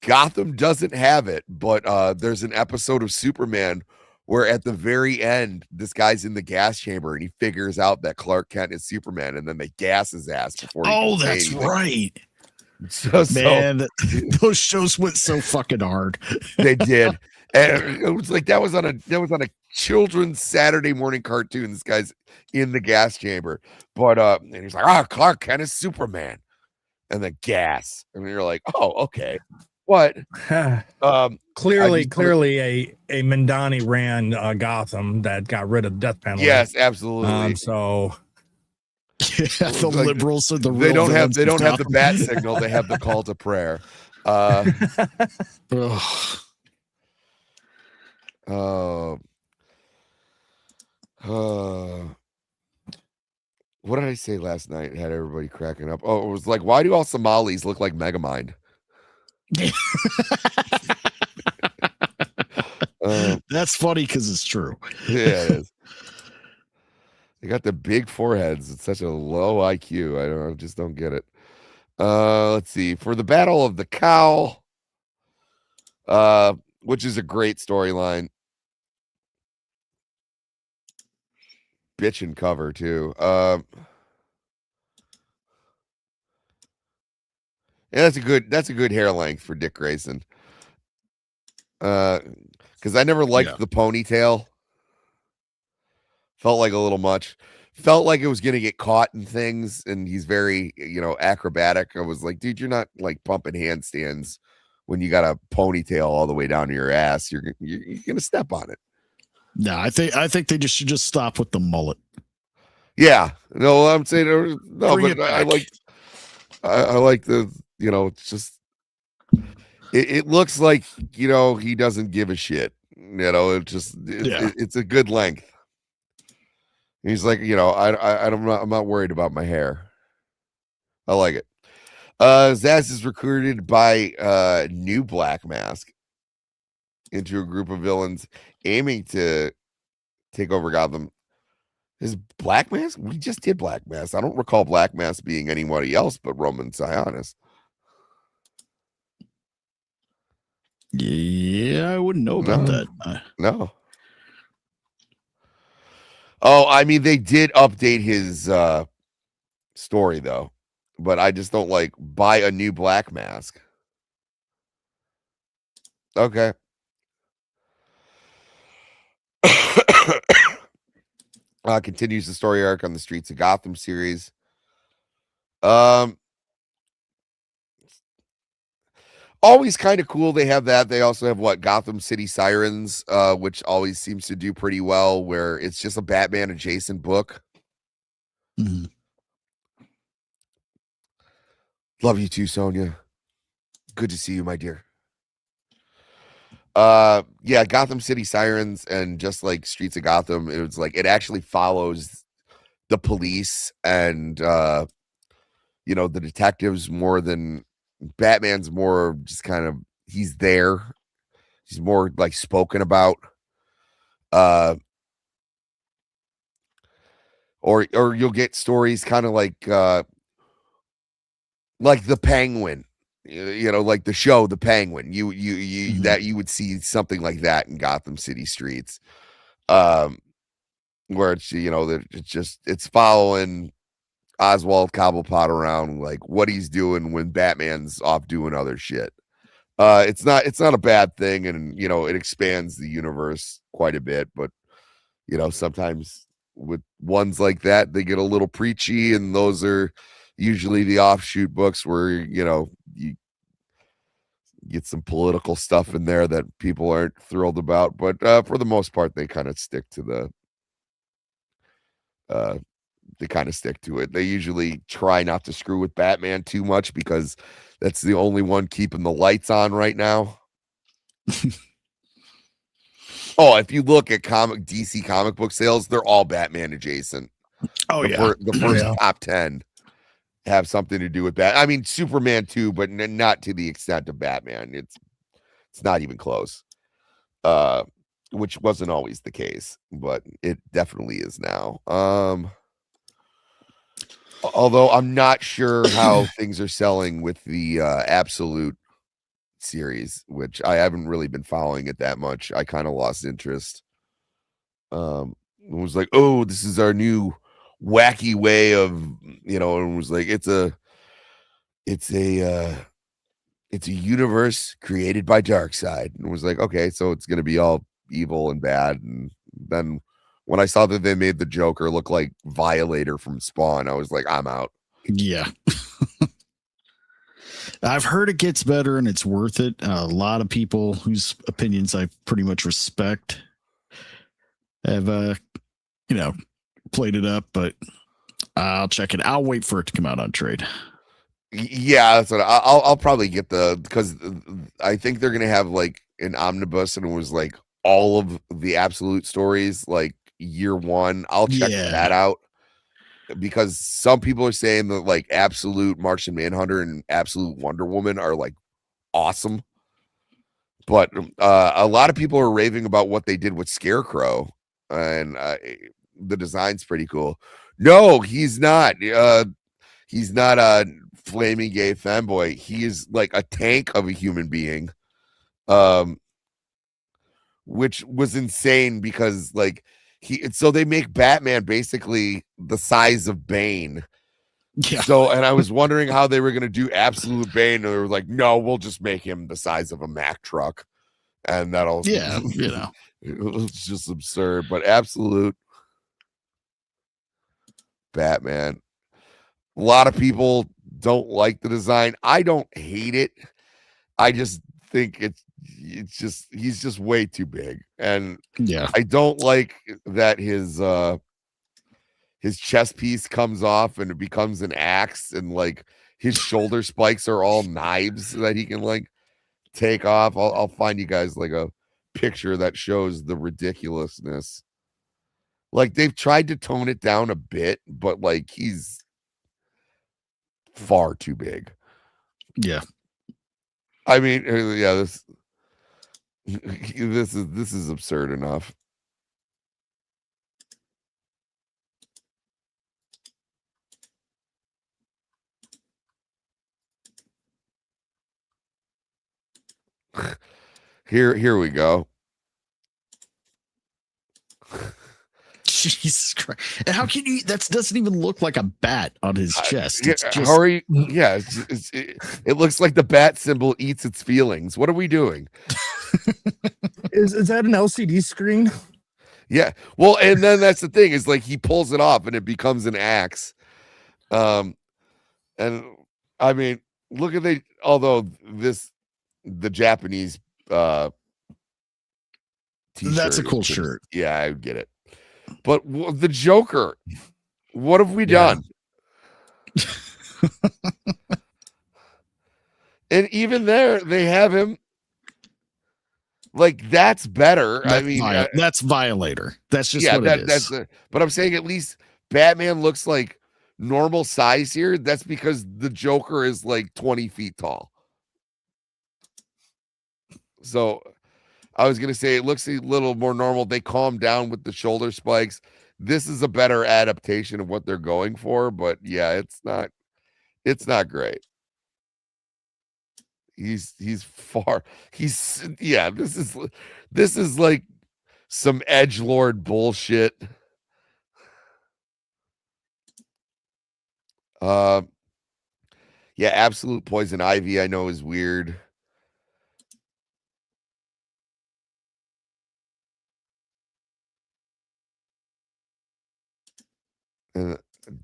Gotham doesn't have it, but there's an episode of Superman where at the very end, this guy's in the gas chamber and he figures out that Clark Kent is Superman, and then they gas his ass before. That's right. Man, those shows went so fucking hard. They did. And it was like that was on a children's Saturday morning cartoon. This guy's in the gas chamber, but and he's like, Clark Kent is Superman, and the gas, and you're like, oh, okay, what? Clearly, a Mandani ran Gotham that got rid of death penalty. Yes, absolutely. Yeah, the like, liberals are the real they don't have the bat signal. They have the call to prayer. What did I say last night? It had everybody cracking up. Oh, it was like, why do all Somalis look like Megamind? That's funny because it's true. Yeah, it is. They got the big foreheads. It's such a low IQ. I just don't get it. Let's see. For the Battle of the Cowl, which is a great storyline. Bitchin' cover too. Yeah, that's a good hair length for Dick Grayson. Because I never liked the ponytail. Felt like a little much. Felt like it was gonna get caught in things, and he's very, acrobatic. I was like, dude, you're not like pumping handstands when you got a ponytail all the way down to your ass. You're gonna step on it. No, I think they should just stop with the mullet. Yeah, no, I'm saying no, Bring but it I back. like the, it's just it looks like he doesn't give a shit. It's a good length. He's like, I'm not worried about my hair. I like it. Zsasz is recruited by new Black Mask into a group of villains aiming to take over Gotham. Is Black Mask? We just did Black Mask. I don't recall Black Mask being anybody else but Roman Sionis. Yeah, I wouldn't know about that. No. Oh, I mean, they did update his story though, but I just don't like buy a new Black Mask. Okay. Continues the story arc on the Streets of Gotham series. Always kind of cool. They have that. They also have Gotham City Sirens, which always seems to do pretty well, where it's just a Batman adjacent book. Mm-hmm. Love you too, Sonia. Good to see you, my dear. Yeah, Gotham City Sirens, and just like Streets of Gotham, it was like it actually follows the police and the detectives more than Batman's. More just kind of, he's there. He's more like spoken about. Or you'll get stories kind of like the Penguin. Like the show The Penguin. You that you would see something like that in Gotham City streets. Where it's it's following Oswald Cobblepot around, like what he's doing when Batman's off doing other shit. It's not a bad thing, and it expands the universe quite a bit, but sometimes with ones like that, they get a little preachy, and those are usually the offshoot books where you get some political stuff in there that people aren't thrilled about, but for the most part they kind of stick to it. They usually try not to screw with Batman too much because that's the only one keeping the lights on right now. Oh, if you look at DC comic book sales, they're all Batman adjacent. Oh, The first top 10 have something to do with that. I mean, Superman too, but not to the extent of Batman. It's not even close. Which wasn't always the case, but it definitely is now. Although I'm not sure how things are selling with the Absolute series, which I haven't really been following it that much. I kind of lost interest. It was like, oh, this is our new wacky way of, and it was like it's a universe created by Darkseid. And it was like, okay, so it's gonna be all evil and bad. And then when I saw that they made the Joker look like Violator from Spawn, I was like, I'm out. Yeah. I've heard it gets better and it's worth it. A lot of people whose opinions I pretty much respect have, played it up, but I'll check it. I'll wait for it to come out on trade. Yeah, that's what I'll probably get because I think they're going to have like an omnibus, and it was like all of the Absolute stories, like year one. I'll check that out. Because some people are saying that like Absolute Martian Manhunter and Absolute Wonder Woman are like awesome, but a lot of people are raving about what they did with Scarecrow, and the design's pretty cool. No, he's not. He's not a flaming gay fanboy. He is like a tank of a human being, which was insane because like. So they make Batman basically the size of Bane. Yeah. So, and I was wondering how they were going to do Absolute Bane. And they were like, no, we'll just make him the size of a Mack truck. And that'll, yeah, it's just absurd. But Absolute, Batman. A lot of people don't like the design. I don't hate it. I just think it's just he's just way too big, and Yeah. I don't like that his chest piece comes off and it becomes an axe, and like his shoulder spikes are all knives that he can like take off. I'll find you guys like a picture that shows the ridiculousness. Like they've tried to tone it down a bit, but like he's far too big. Yeah. I mean, yeah, this is absurd enough. Here we go. Jesus Christ. And how can you that doesn't even look like a bat on his chest. Yeah, It's just how are you? Yeah, it looks like the bat symbol eats its feelings. What are we doing? Is that an LCD screen? Yeah. Well, and then that's the thing is like he pulls it off and it becomes an axe. And I mean, look at the Japanese t-shirt that's a cool shirt. Yeah, I get it. But the Joker, what have we done? And even there, they have him like that's better. That's I mean, that's Violator. That's just what it is. But I'm saying at least Batman looks like normal size here. That's because the Joker is like 20 feet tall. So I was gonna say it looks a little more normal. They calm down with the shoulder spikes. This is a better adaptation of what they're going for, but yeah, it's not great. This is like some edgelord bullshit. Yeah, absolute poison ivy I know is weird.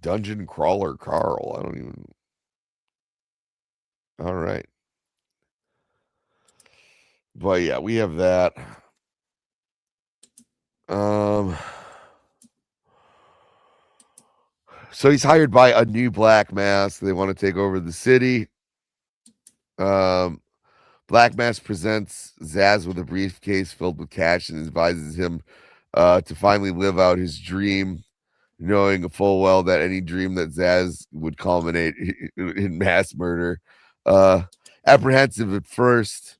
Dungeon crawler Carl. I don't even. All right. But yeah, we have that. So he's hired by a new Black Mask. They want to take over the city. Black Mask presents Zsasz with a briefcase filled with cash and advises him to finally live out his dream, knowing full well that any dream that Zsasz would culminate in mass murder. Apprehensive at first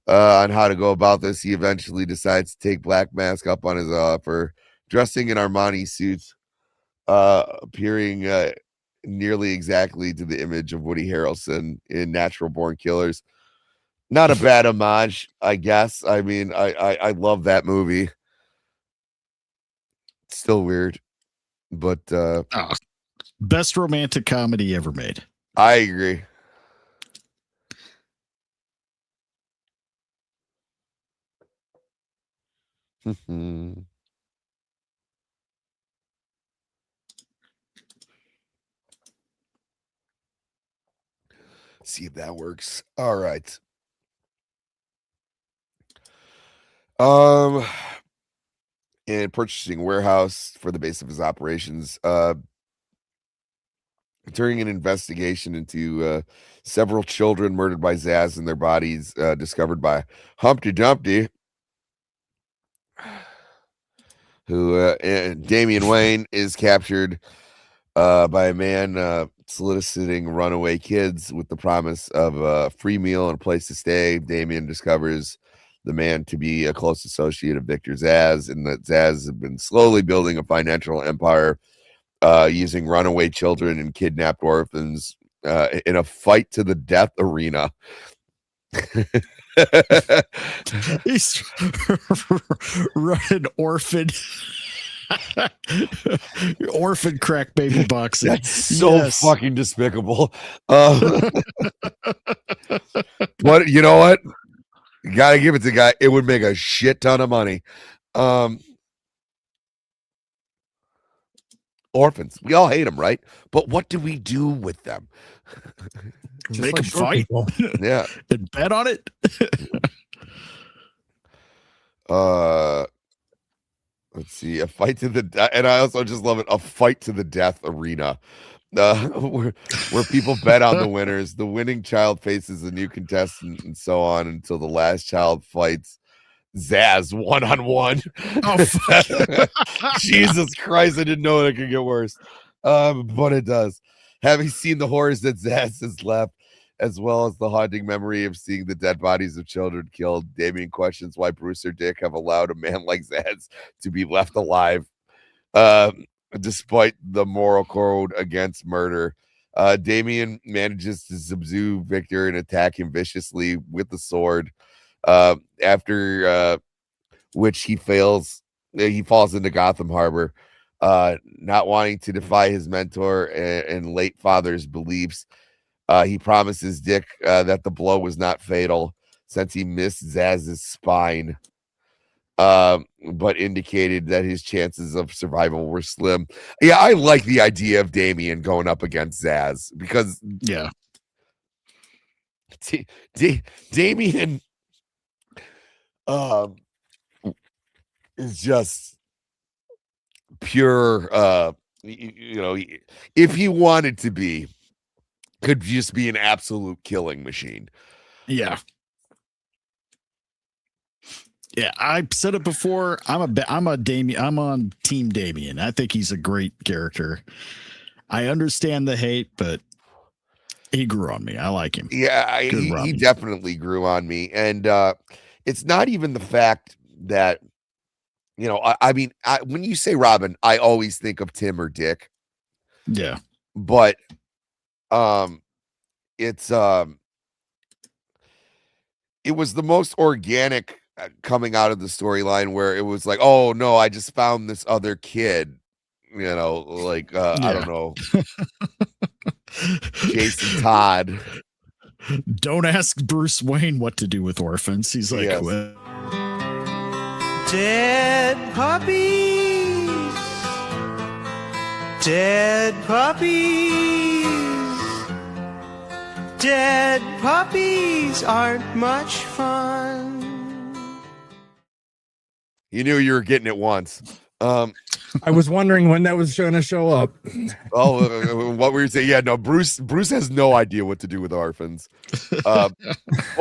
on how to go about this, he eventually decides to take Black Mask up on his offer, dressing in Armani suits, appearing nearly exactly to the image of Woody Harrelson in Natural Born Killers. Not a bad homage, I guess. I mean, I love that movie. It's still weird, but best romantic comedy ever made. I agree. See if that works. All right. In purchasing warehouse for the base of his operations, during an investigation into several children murdered by Zsasz and their bodies discovered by Humpty Dumpty, who Damian Wayne is captured by a man soliciting runaway kids with the promise of a free meal and a place to stay. Damian discovers the man to be a close associate of Victor Zsasz, and that Zsasz has been slowly building a financial empire using runaway children and kidnapped orphans in a fight to the death arena. He's running orphan crack baby boxing. That's so fucking despicable. But you know what? You gotta give it to the guy. It would make a shit ton of money. Orphans. We all hate them, right? But what do we do with them? Just Make like them short fight people. Yeah. and bet on it. Let's see. A fight to the and I also just love it. A fight to the death arena. Where people bet on the winners. The winning child faces a new contestant and so on until the last child fights Zsasz 1-on-1. Oh, fuck. Jesus Christ, I didn't know it could get worse. But it does. Having seen the horrors that Zsasz has left, as well as the haunting memory of seeing the dead bodies of children killed, Damien questions why Bruce or Dick have allowed a man like Zsasz to be left alive. Despite the moral code against murder, Damien manages to subdue Victor and attack him viciously with the sword. After which he falls into Gotham Harbor, not wanting to defy his mentor and late father's beliefs. He promises Dick that the blow was not fatal since he missed Zaz's spine, but indicated that his chances of survival were slim. Yeah, I like the idea of Damien going up against Zsasz because Yeah. Damien is just pure, if he wanted to be, could just be an absolute killing machine. Yeah. Yeah, I said it before. I'm on Team Damien. I think he's a great character. I understand the hate, but he grew on me. I like him. Yeah, he definitely grew on me. And it's not even the fact that, when you say Robin, I always think of Tim or Dick. Yeah. But it was the most organic coming out of the storyline where it was like, oh no, I just found this other kid, I don't know, Jason Todd. Don't ask Bruce Wayne what to do with orphans. He's like, Yes. well, Dead puppies. Dead puppies. Dead puppies aren't much fun. You knew you were getting it once. I was wondering when that was going to show up. What were you saying? Yeah, no, Bruce has no idea what to do with orphans. Well,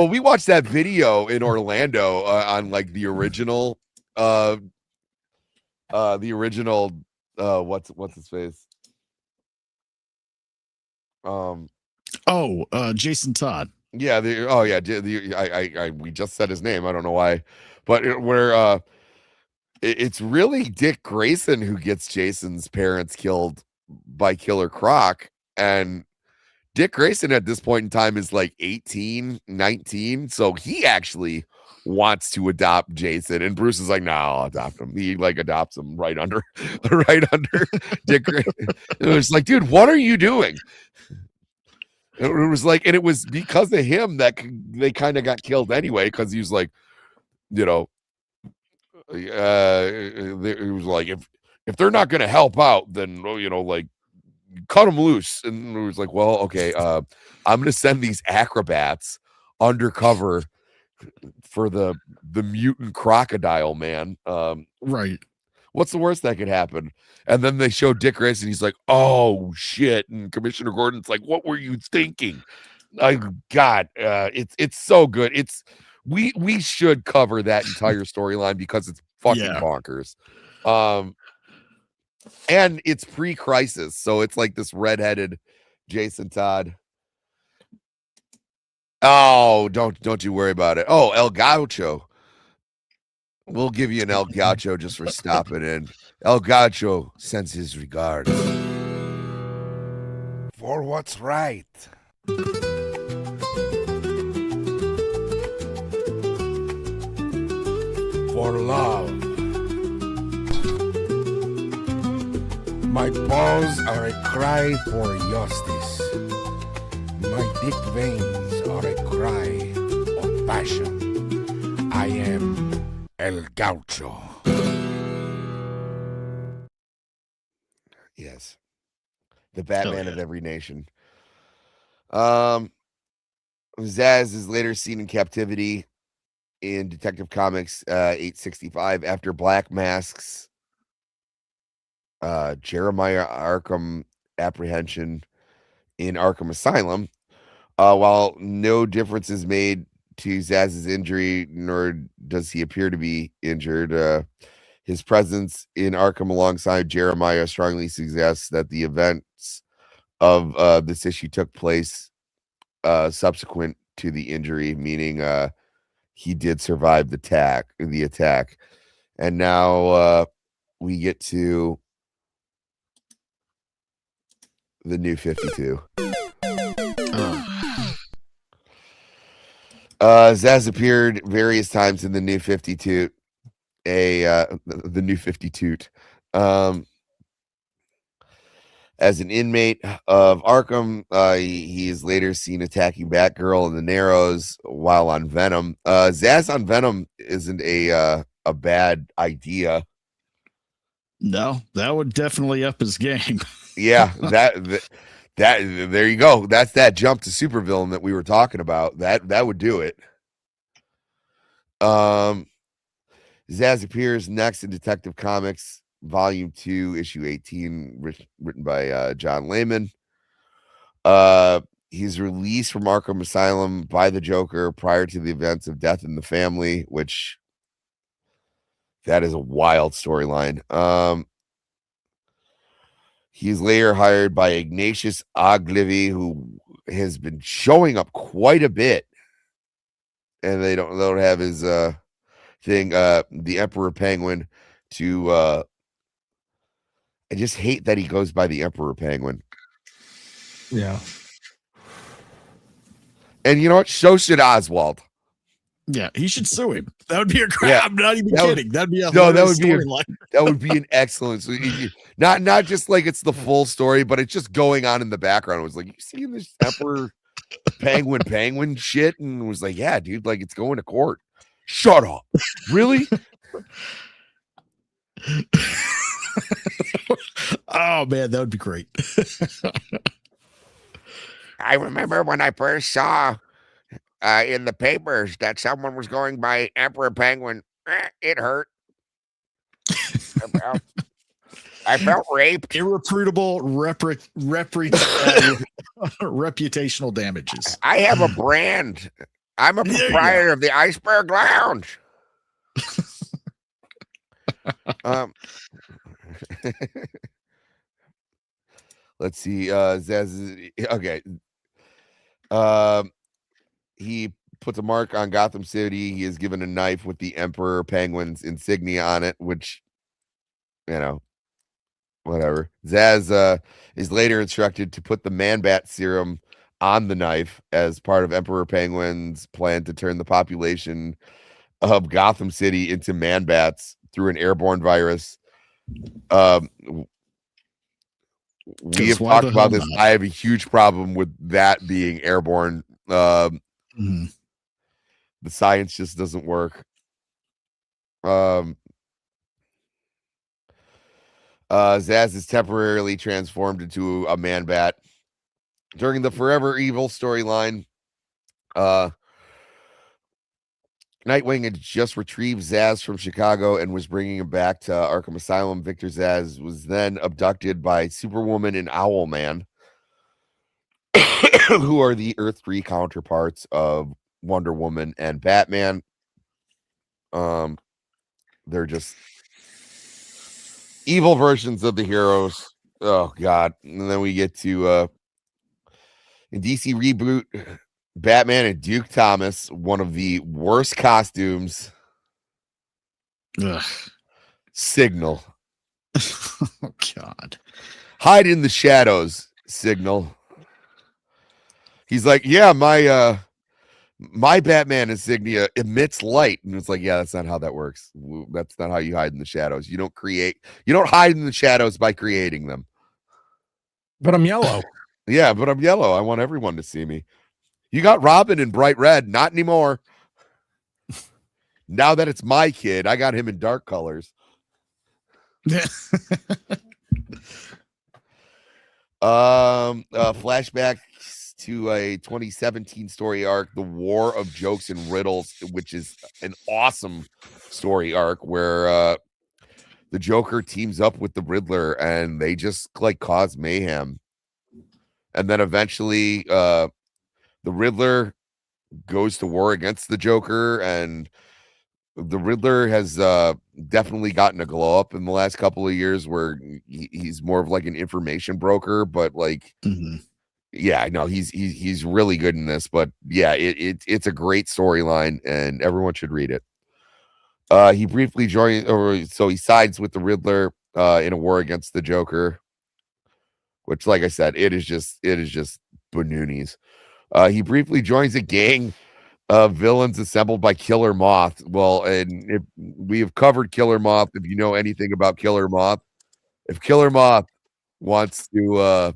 we watched that video in Orlando on like the original what's his face? Jason Todd. Yeah, we just said his name. I don't know why, but it's really Dick Grayson who gets Jason's parents killed by Killer Croc, and Dick Grayson at this point in time is like 18, 19, so he actually wants to adopt Jason, and Bruce is like, "No, I'll adopt him." He like adopts him right under Dick Grayson. It was like, dude, what are you doing? It was like, and it was because of him that they kind of got killed anyway, because he was like, it was like, if they're not going to help out, then like cut them loose. And it was like, well, okay, I'm going to send these acrobats undercover for the mutant crocodile man. Right. What's the worst that could happen? And then they show Dick Grayson. He's like, oh shit. And Commissioner Gordon's like, what were you thinking? God, it's so good. We should cover that entire storyline because it's fucking bonkers. And it's pre-crisis, so it's like this redheaded Jason Todd. Oh, don't you worry about it. Oh, El Gaucho. We'll give you an El Gaucho just for stopping in. El Gaucho sends his regards. For what's right. For love. My paws are a cry for justice. My dick veins are a cry of passion. I am El Gaucho. Yes. The Batman of yeah. every nation. Zsasz is later seen in captivity in Detective Comics 865 after Black Mask's Jeremiah Arkham apprehension in Arkham Asylum. While no difference is made to Zaz's injury, nor does he appear to be injured, his presence in Arkham alongside Jeremiah strongly suggests that the events of this issue took place subsequent to the injury, meaning he did survive the attack. And now we get to the New 52. Zaz appeared various times in the New 52, the New 52, as an inmate of Arkham. He is later seen attacking Batgirl in the Narrows while on Venom. Zaz on Venom isn't a bad idea. No, that would definitely up his game. Yeah, that there you go. That's that jump to supervillain that we were talking about. That would do it. Zaz appears next in Detective Comics Volume 2, Issue 18, written by John Layman. He's released from Arkham Asylum by the Joker prior to the events of Death in the Family, which that is a wild storyline. He's later hired by Ignatius Ogilvy, who has been showing up quite a bit, and they don't have his thing. The Emperor Penguin to. I just hate that he goes by the Emperor Penguin. Yeah. And you know what? So should Oswald. Yeah, he should sue him. That would be a crap. Yeah, I'm not even kidding. That'd be a that would be storyline. That would be an excellent. So not just like it's the full story, but it's just going on in the background. It was like, you seeing this Emperor penguin shit, and it was like, yeah, dude, like it's going to court. Shut up. Really? Oh man, that would be great. I remember when I first saw in the papers that someone was going by Emperor Penguin. It hurt. I felt raped. Irreparable reputational damages. I have a brand. I'm a proprietor of the Iceberg Lounge. Let's see. Zaz, okay. He puts a mark on Gotham City. He is given a knife with the Emperor Penguin's insignia on it, which, you know, whatever. Zaz is later instructed to put the Man-Bat serum on the knife as part of Emperor Penguin's plan to turn the population of Gotham City into Man-Bats through an airborne virus. We have talked about this. I have a huge problem with that being airborne. The science just doesn't work. Zaz is temporarily transformed into a Man-Bat during the Forever Evil storyline. Nightwing had just retrieved Zaz from Chicago and was bringing him back to Arkham Asylum. Victor Zaz was then abducted by Superwoman and Owlman, who are the Earth 3 counterparts of Wonder Woman and Batman. They're just evil versions of the heroes. Oh God. And then we get to in DC reboot, Batman and Duke Thomas, one of the worst costumes. Ugh. Signal. Oh God. Hide in the shadows, Signal. He's like, yeah, my Batman insignia emits light. And it's like, yeah, that's not how that works. That's not how you hide in the shadows. You don't hide in the shadows by creating them. But I'm yellow. Yeah, but I'm yellow. I want everyone to see me. You got Robin in bright red. Not anymore. Now that it's my kid, I got him in dark colors. Flashback to a 2017 story arc, The War of Jokes and Riddles, which is an awesome story arc where the Joker teams up with the Riddler and they just like cause mayhem. And then eventually the Riddler goes to war against the Joker, and the Riddler has definitely gotten a glow up in the last couple of years where he's more of like an information broker, but like yeah, no, he's really good in this. But yeah, it's a great storyline and everyone should read it. He briefly joined, or so he sides with the Riddler in a war against the Joker, which, like I said, it is just banoonies. He briefly joins a gang of villains assembled by Killer Moth. Well, and if we have covered Killer Moth, if you know anything about Killer Moth, if Killer Moth wants to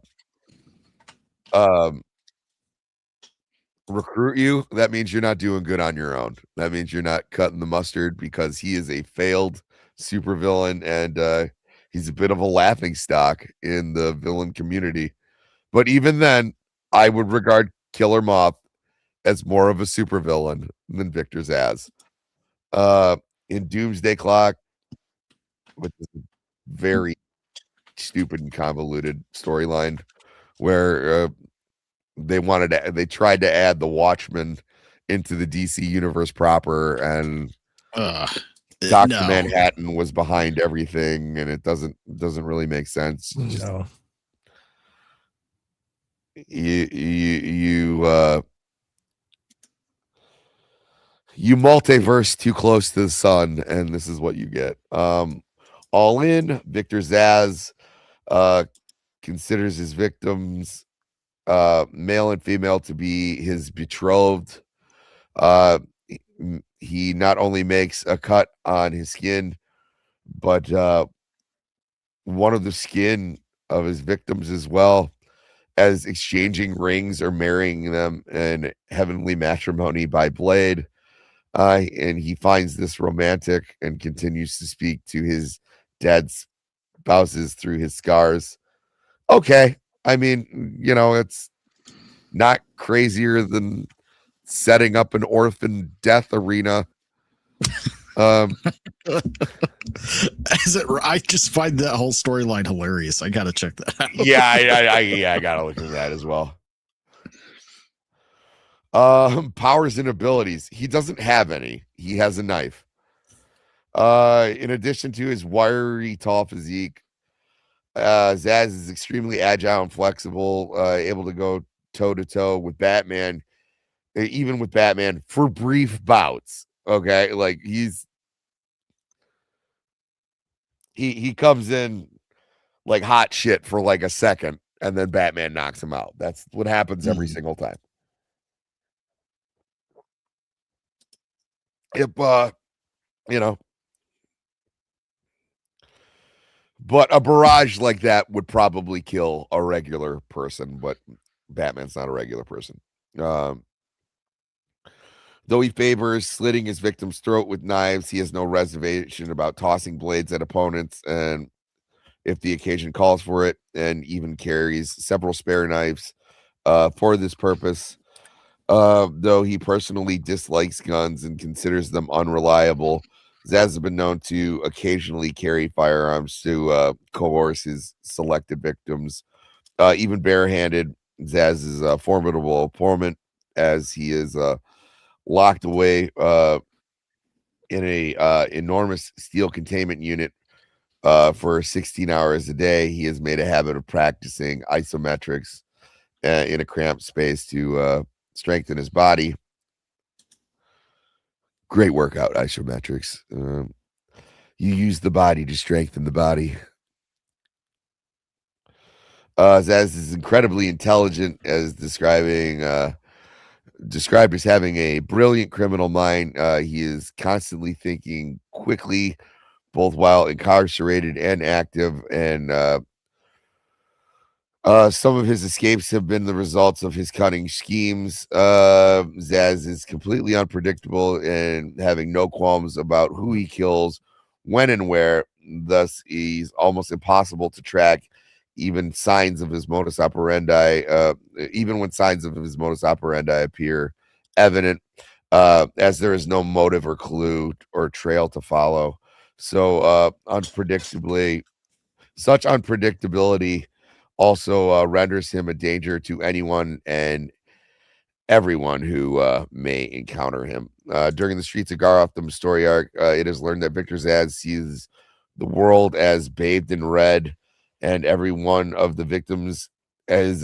recruit you, that means you're not doing good on your own. That means you're not cutting the mustard, because he is a failed supervillain, and he's a bit of a laughing stock in the villain community. But even then, I would regard Killer Moth as more of a supervillain than Victor Zsasz. In Doomsday Clock, which is a very stupid and convoluted storyline, where they tried to add the Watchmen into the DC universe proper, and Dr. Manhattan was behind everything, and it doesn't really make sense. No. You multiverse too close to the sun, and this is what you get. All in, Victor Zsasz considers his victims, male and female, to be his betrothed. He not only makes a cut on his skin, but one of the skin of his victims as well, as exchanging rings or marrying them in heavenly matrimony by blade. And he finds this romantic and continues to speak to his dead spouses through his scars. Okay. I mean, it's not crazier than setting up an orphan death arena. I just find that whole storyline hilarious. I gotta check that out. Yeah, I gotta look at that as well. Powers and abilities. He doesn't have any. He has a knife. In addition to his wiry, tall physique, Zsasz is extremely agile and flexible, able to go toe-to-toe with Batman, even with Batman, for brief bouts. Okay, like he comes in like hot shit for like a second, and then Batman knocks him out. That's what happens every single time. If but a barrage like that would probably kill a regular person, but Batman's not a regular person. Though he favors slitting his victim's throat with knives, he has no reservation about tossing blades at opponents, and if the occasion calls for it, and even carries several spare knives for this purpose. Though he personally dislikes guns and considers them unreliable, Zsasz has been known to occasionally carry firearms to coerce his selected victims. Even barehanded, Zsasz is a formidable opponent, as he is locked away in a enormous steel containment unit for 16 hours a day. He has made a habit of practicing isometrics in a cramped space to strengthen his body. Great workout, isometrics. You use the body to strengthen the body. Zsasz is incredibly intelligent, as described as having a brilliant criminal mind. He is constantly thinking quickly, both while incarcerated and active, and some of his escapes have been the results of his cunning schemes. Zsasz is completely unpredictable and having no qualms about who he kills, when and where. Thus, he's almost impossible to track, even signs of his modus operandi, even when signs of his modus operandi appear evident, as there is no motive or clue or trail to follow. So such unpredictability also renders him a danger to anyone and everyone who may encounter him. During the Streets of Gotham story arc, it is learned that Victor Zsasz sees the world as bathed in red, and every one of the victims as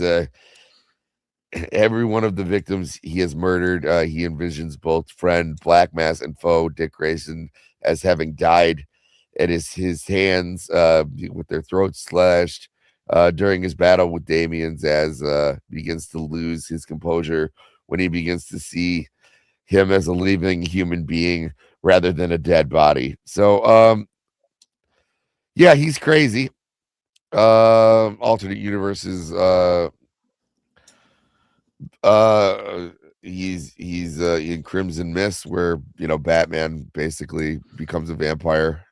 every one of the victims he has murdered. He envisions both friend Black Mass and foe Dick Grayson as having died at his hands, with their throats slashed. During his battle with Damien, Zsasz begins to lose his composure when he begins to see him as a living human being rather than a dead body. So, yeah, he's crazy. Alternate universes. He's in Crimson Mist, where Batman basically becomes a vampire.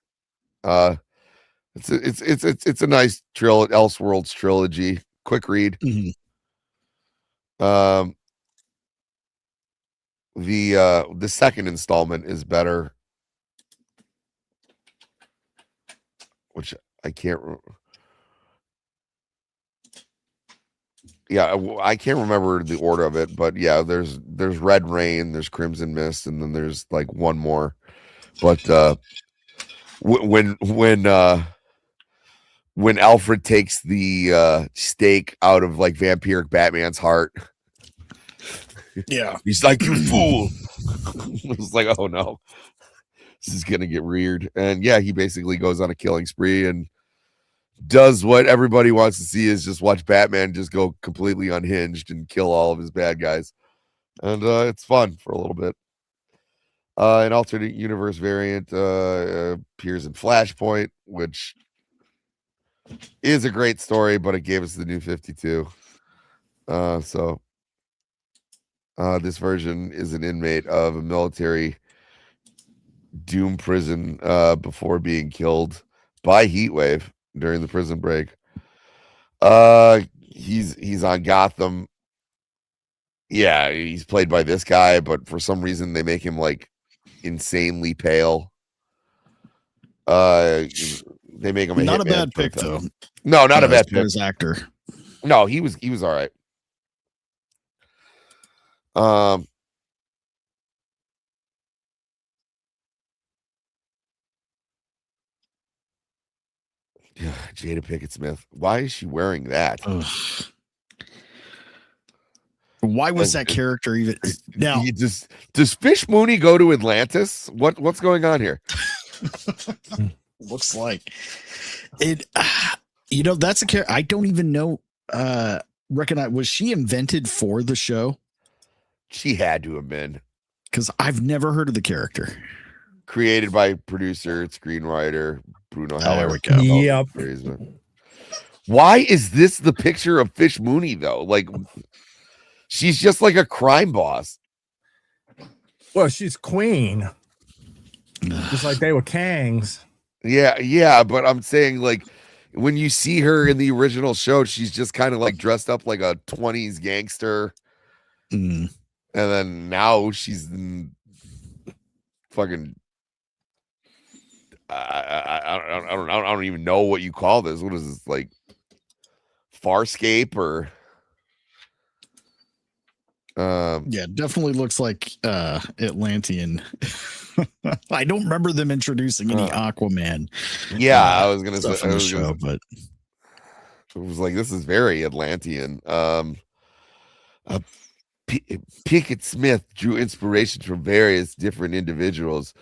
It's a nice Elseworlds trilogy. Quick read. Um, the second installment is better, which I can't. Yeah, I can't remember the order of it, but yeah, there's Red Rain, there's Crimson Mist, and then there's like one more. But when Alfred takes the stake out of like vampiric Batman's heart, Yeah, he's like, "You fool!" It was like, "Oh no, this is gonna get weird." And yeah, he basically goes on a killing spree and does what everybody wants to see, is just watch Batman just go completely unhinged and kill all of his bad guys. And it's fun for a little bit. An alternate universe variant appears in Flashpoint, which is a great story, but it gave us the New 52. So this version is an inmate of a military doom prison before being killed by Heatwave during the prison break. He's on Gotham. Yeah, he's played by this guy, but for some reason they make him like insanely pale. They make him not a hitman bad for pick though. No, not a bad pick. As actor. No, he was all right. Jada Pinkett Smith. Why is she wearing that? Ugh. Why was that character even now? Does Fish Mooney go to Atlantis? What's going on here? Looks like it. That's a character I don't even know. Recognize, was she invented for the show? She had to have been, because I've never heard of the character. Created by producer, screenwriter Bruno Heller. There we go. Yep. Why is this the picture of Fish Mooney though? Like, she's just like a crime boss. Well, she's queen, just like they were Kangs. Yeah, but I'm saying, like, when you see her in the original show, she's just kind of like dressed up like a 20s gangster. And then now she's fucking I don't even know what you call this. What is this, like Farscape or yeah, definitely looks like Atlantean. I don't remember them introducing any Aquaman. Yeah, I was gonna say the show, but it was like, this is very Atlantean. Pickett Smith drew inspiration from various different individuals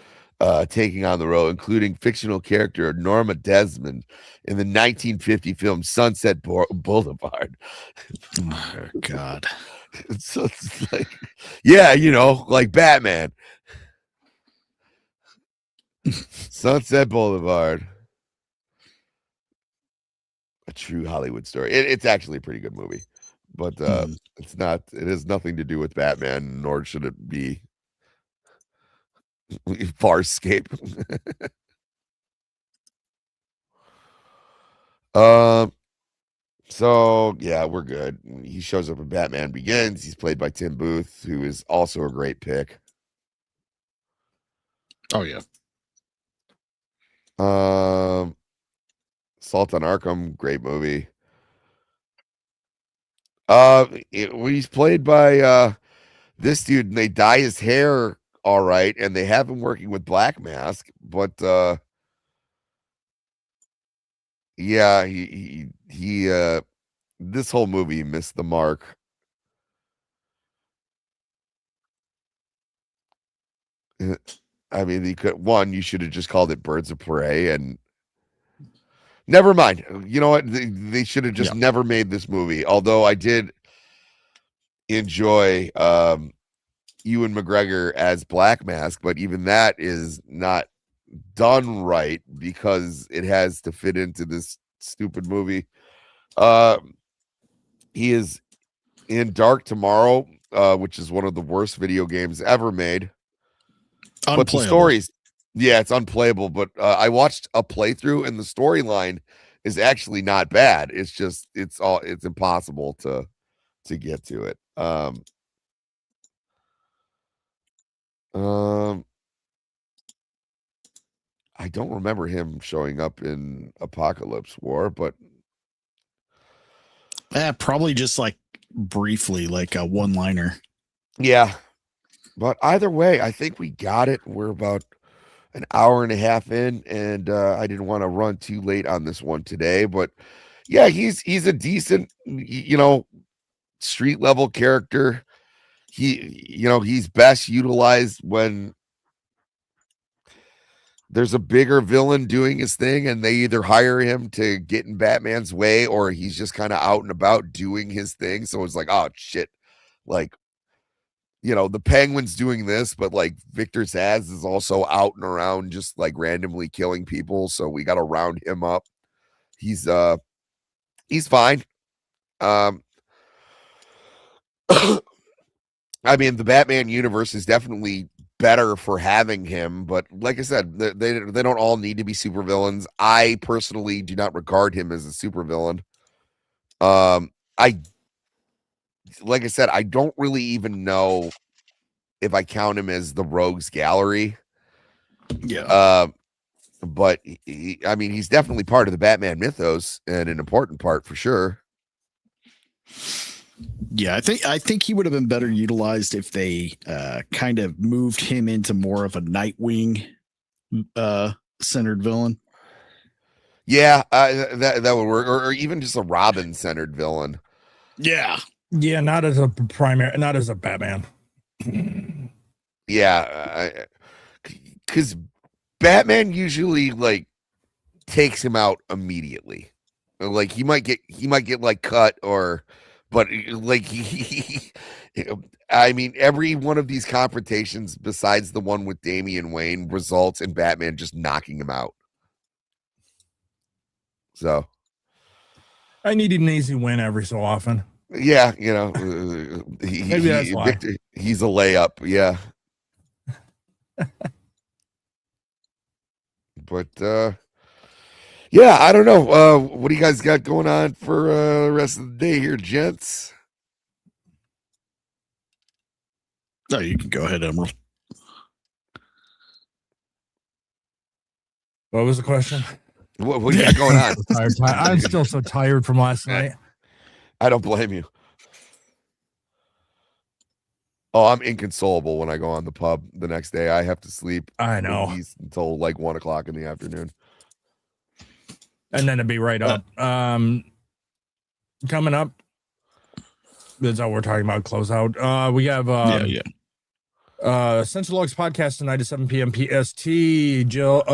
taking on the role, including fictional character Norma Desmond in the 1950 film Sunset Boulevard. Oh, God. So it's like, yeah, like Batman. Sunset Boulevard. A true Hollywood story. It's actually a pretty good movie, but it has nothing to do with Batman, nor should it be Farscape. So yeah, we're good. He shows up in Batman Begins. He's played by Tim Booth, who is also a great pick. Oh yeah. Salt on Arkham, great movie. He's played by this dude, and they dye his hair all right, and they have him working with Black Mask, but yeah, he this whole movie missed the mark. I mean, you should have just called it Birds of Prey, and never mind. You know what? They should have just never made this movie. Although I did enjoy Ewan McGregor as Black Mask, but even that is not done right because it has to fit into this stupid movie. He is in Dark Tomorrow, which is one of the worst video games ever made. But the stories, yeah, it's unplayable. But I watched a playthrough, and the storyline is actually not bad. It's just it's impossible to get to it. I don't remember him showing up in Apocalypse War, but probably just like briefly, like a one-liner. Yeah. But either way, I think we got it. We're about an hour and a half in, and I didn't want to run too late on this one today. But yeah, he's a decent, street level character. He's best utilized when there's a bigger villain doing his thing, and they either hire him to get in Batman's way, or he's just kind of out and about doing his thing. So it's like, oh shit, like, the Penguin's doing this, but like Victor Zsasz is also out and around just like randomly killing people. So we got to round him up. He's fine. I mean, the Batman universe is definitely better for having him, but like I said, they don't all need to be supervillains. I personally do not regard him as a supervillain. Like I said, I don't really even know if I count him as the Rogues Gallery. Yeah. But I mean, he's definitely part of the Batman mythos and an important part for sure. Yeah, I think he would have been better utilized if they kind of moved him into more of a Nightwing centered villain. Yeah, that would work, or even just a Robin centered villain. Yeah. Yeah, not as a Batman. Yeah, because Batman usually like takes him out immediately. Like he might get like cut but like I mean, every one of these confrontations besides the one with Damian Wayne results in Batman just knocking him out. So I need an easy win every so often. Yeah, maybe that's why. Victor, he's a layup. Yeah. But yeah, I don't know. What do you guys got going on for the rest of the day here, gents? No, you can go ahead, Emerald. What was the question? What do you got going on? I'm still so tired from last night. I don't blame you. Oh, I'm inconsolable when I go on the pub the next day. I have to sleep. I know. Until like 1 o'clock in the afternoon. And then it'd be right up. Coming up. That's all we're talking about. Close out. We have Central Logs podcast tonight at 7 p.m. PST. Jill,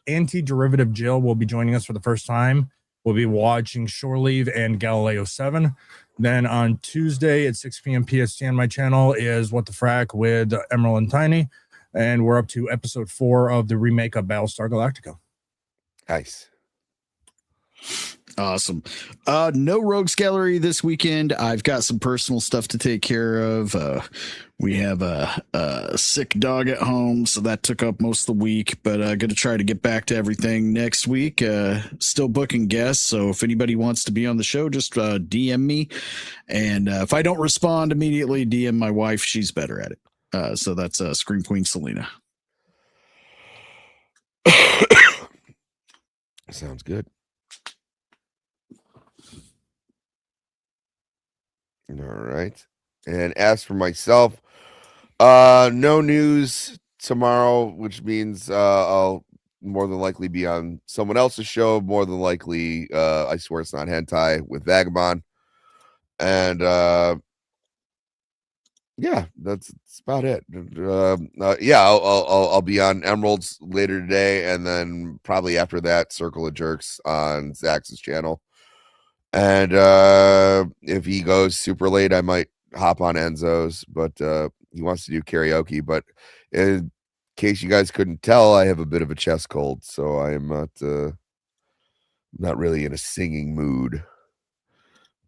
anti-derivative Jill will be joining us for the first time. We'll be watching Shore Leave and Galileo 7. Then on Tuesday at 6 p.m. PST on my channel is What the Frack with Emerald and Tiny. And we're up to episode 4 of the remake of Battlestar Galactica. Nice. Awesome. No Rogues Gallery this weekend. I've got some personal stuff to take care of. We have a sick dog at home, so that took up most of the week, but going to try to get back to everything next week. Still booking guests, so if anybody wants to be on the show, just DM me. And if I don't respond immediately, DM my wife. She's better at it. So that's Scream Queen Selena. Sounds good. All right. And as for myself, no news tomorrow, which means I'll more than likely be on someone else's show. More than likely, I swear it's not hentai with Vagabond. And yeah, that's about it. Yeah, I'll be on Emeralds later today, and then probably after that, Circle of Jerks on Zach's channel. And if he goes super late, I might hop on Enzo's, but he wants to do karaoke. But in case you guys couldn't tell, I have a bit of a chest cold, so I am not really in a singing mood.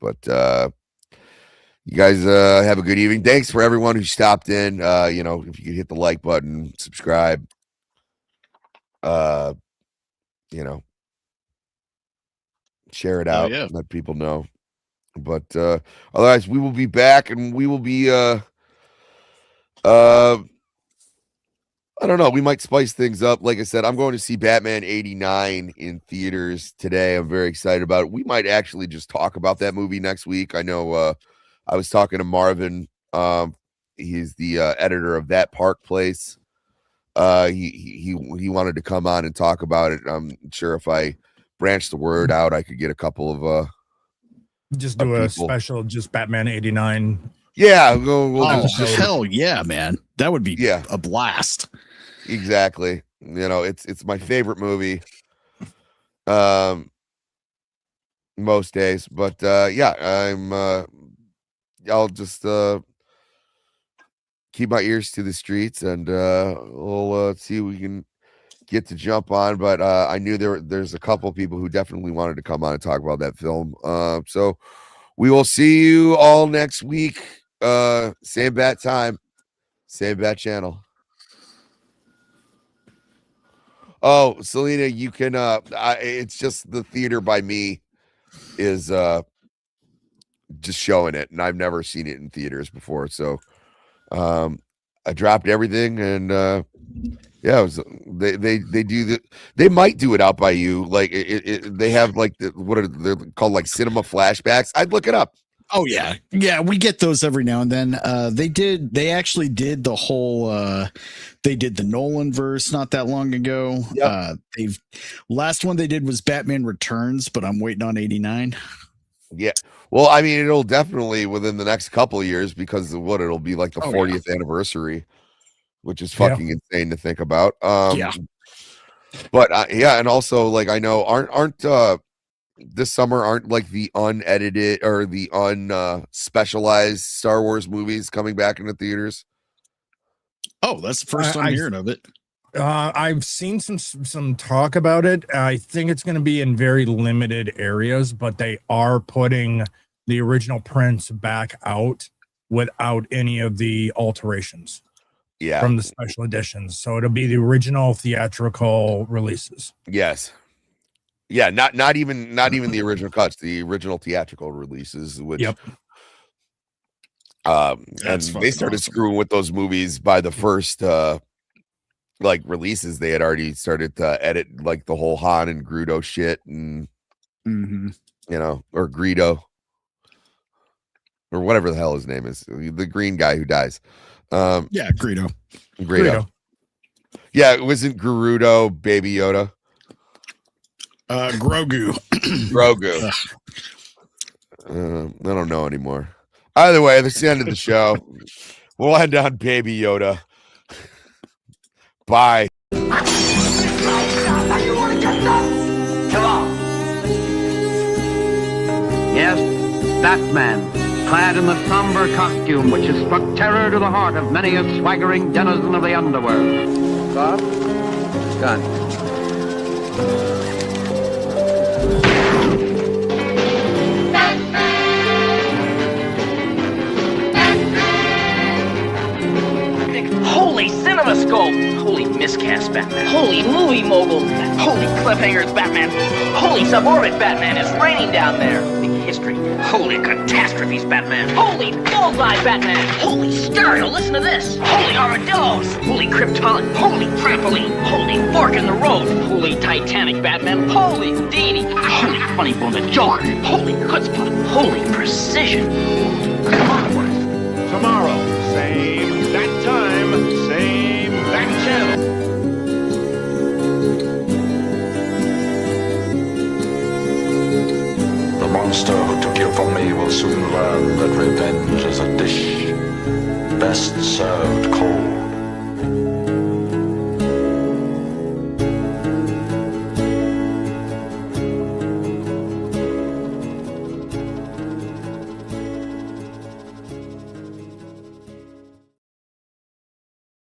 But you guys have a good evening. Thanks for everyone who stopped in. If you could hit the like button, subscribe, share it out, let people know. But otherwise, we will be back, and we will be I don't know, we might spice things up. Like I said, I'm going to see Batman 89 in theaters today. I'm very excited about it. We might actually just talk about that movie next week. I know I was talking to Marvin. He's the editor of That Park Place. He wanted to come on and talk about it. I'm sure if I branch the word out, I could get a couple of just do a special, just Batman 89. Yeah, we'll hell yeah, man, that would be a blast. Exactly. It's my favorite movie most days, but I'll just keep my ears to the streets, and we'll see if we can get to jump on. But I knew there's a couple people who definitely wanted to come on and talk about that film. So we will see you all next week. Same bat time, same bat channel. Oh, Selena, you can it's just the theater by me is just showing it, and I've never seen it in theaters before. So I dropped everything, and it was they do the, they might do it out by you, like they have like they're called, like cinema flashbacks. I'd look it up. Oh yeah, we get those every now and then. They actually did the whole they did the Nolan verse not that long ago. Yep. Last one they did was Batman Returns, but I'm waiting on 89. Yeah, well, I mean, it'll definitely within the next couple of years, because of it'll be like the 40th anniversary, which is fucking insane to think about. But and also, like, I know aren't this summer aren't like the unedited or the specialized Star Wars movies coming back into theaters? Oh, that's the first time hearing of it. I've seen some talk about it. I think it's going to be in very limited areas, but they are putting the original prints back out without any of the alterations. Yeah, from the special editions. So it'll be the original theatrical releases. Yes. Yeah, not even the original cuts, the original theatrical releases, which and they started screwing with those movies by the first like releases. They had already started to edit like the whole Han and Greedo shit, and or Greedo or whatever the hell his name is, the green guy who dies. Greedo. Yeah, it wasn't Gerudo Baby Yoda. Grogu. I don't know anymore. Either way, that's the end of the show. We'll end on Baby Yoda. Bye. Come on. Yes, Batman, clad in the somber costume which has struck terror to the heart of many a swaggering denizen of the underworld. Bob? Gun. CAVECAST Batman. Holy movie moguls. Holy cliffhangers Batman. Holy suborbit Batman. It's raining down there. Big history. Holy catastrophes Batman. Holy bullseye Batman. Holy stereo. Listen to this. Holy armadillos. Holy Krypton. Holy trampoline. Holy fork in the road. Holy Titanic Batman. Holy Houdini. Holy funny bone the Joker. Holy chutzpah. Holy precision. Come on, boys. Tomorrow, same that time, same that channel. The monster who took you from me will soon learn that revenge is a dish best served cold.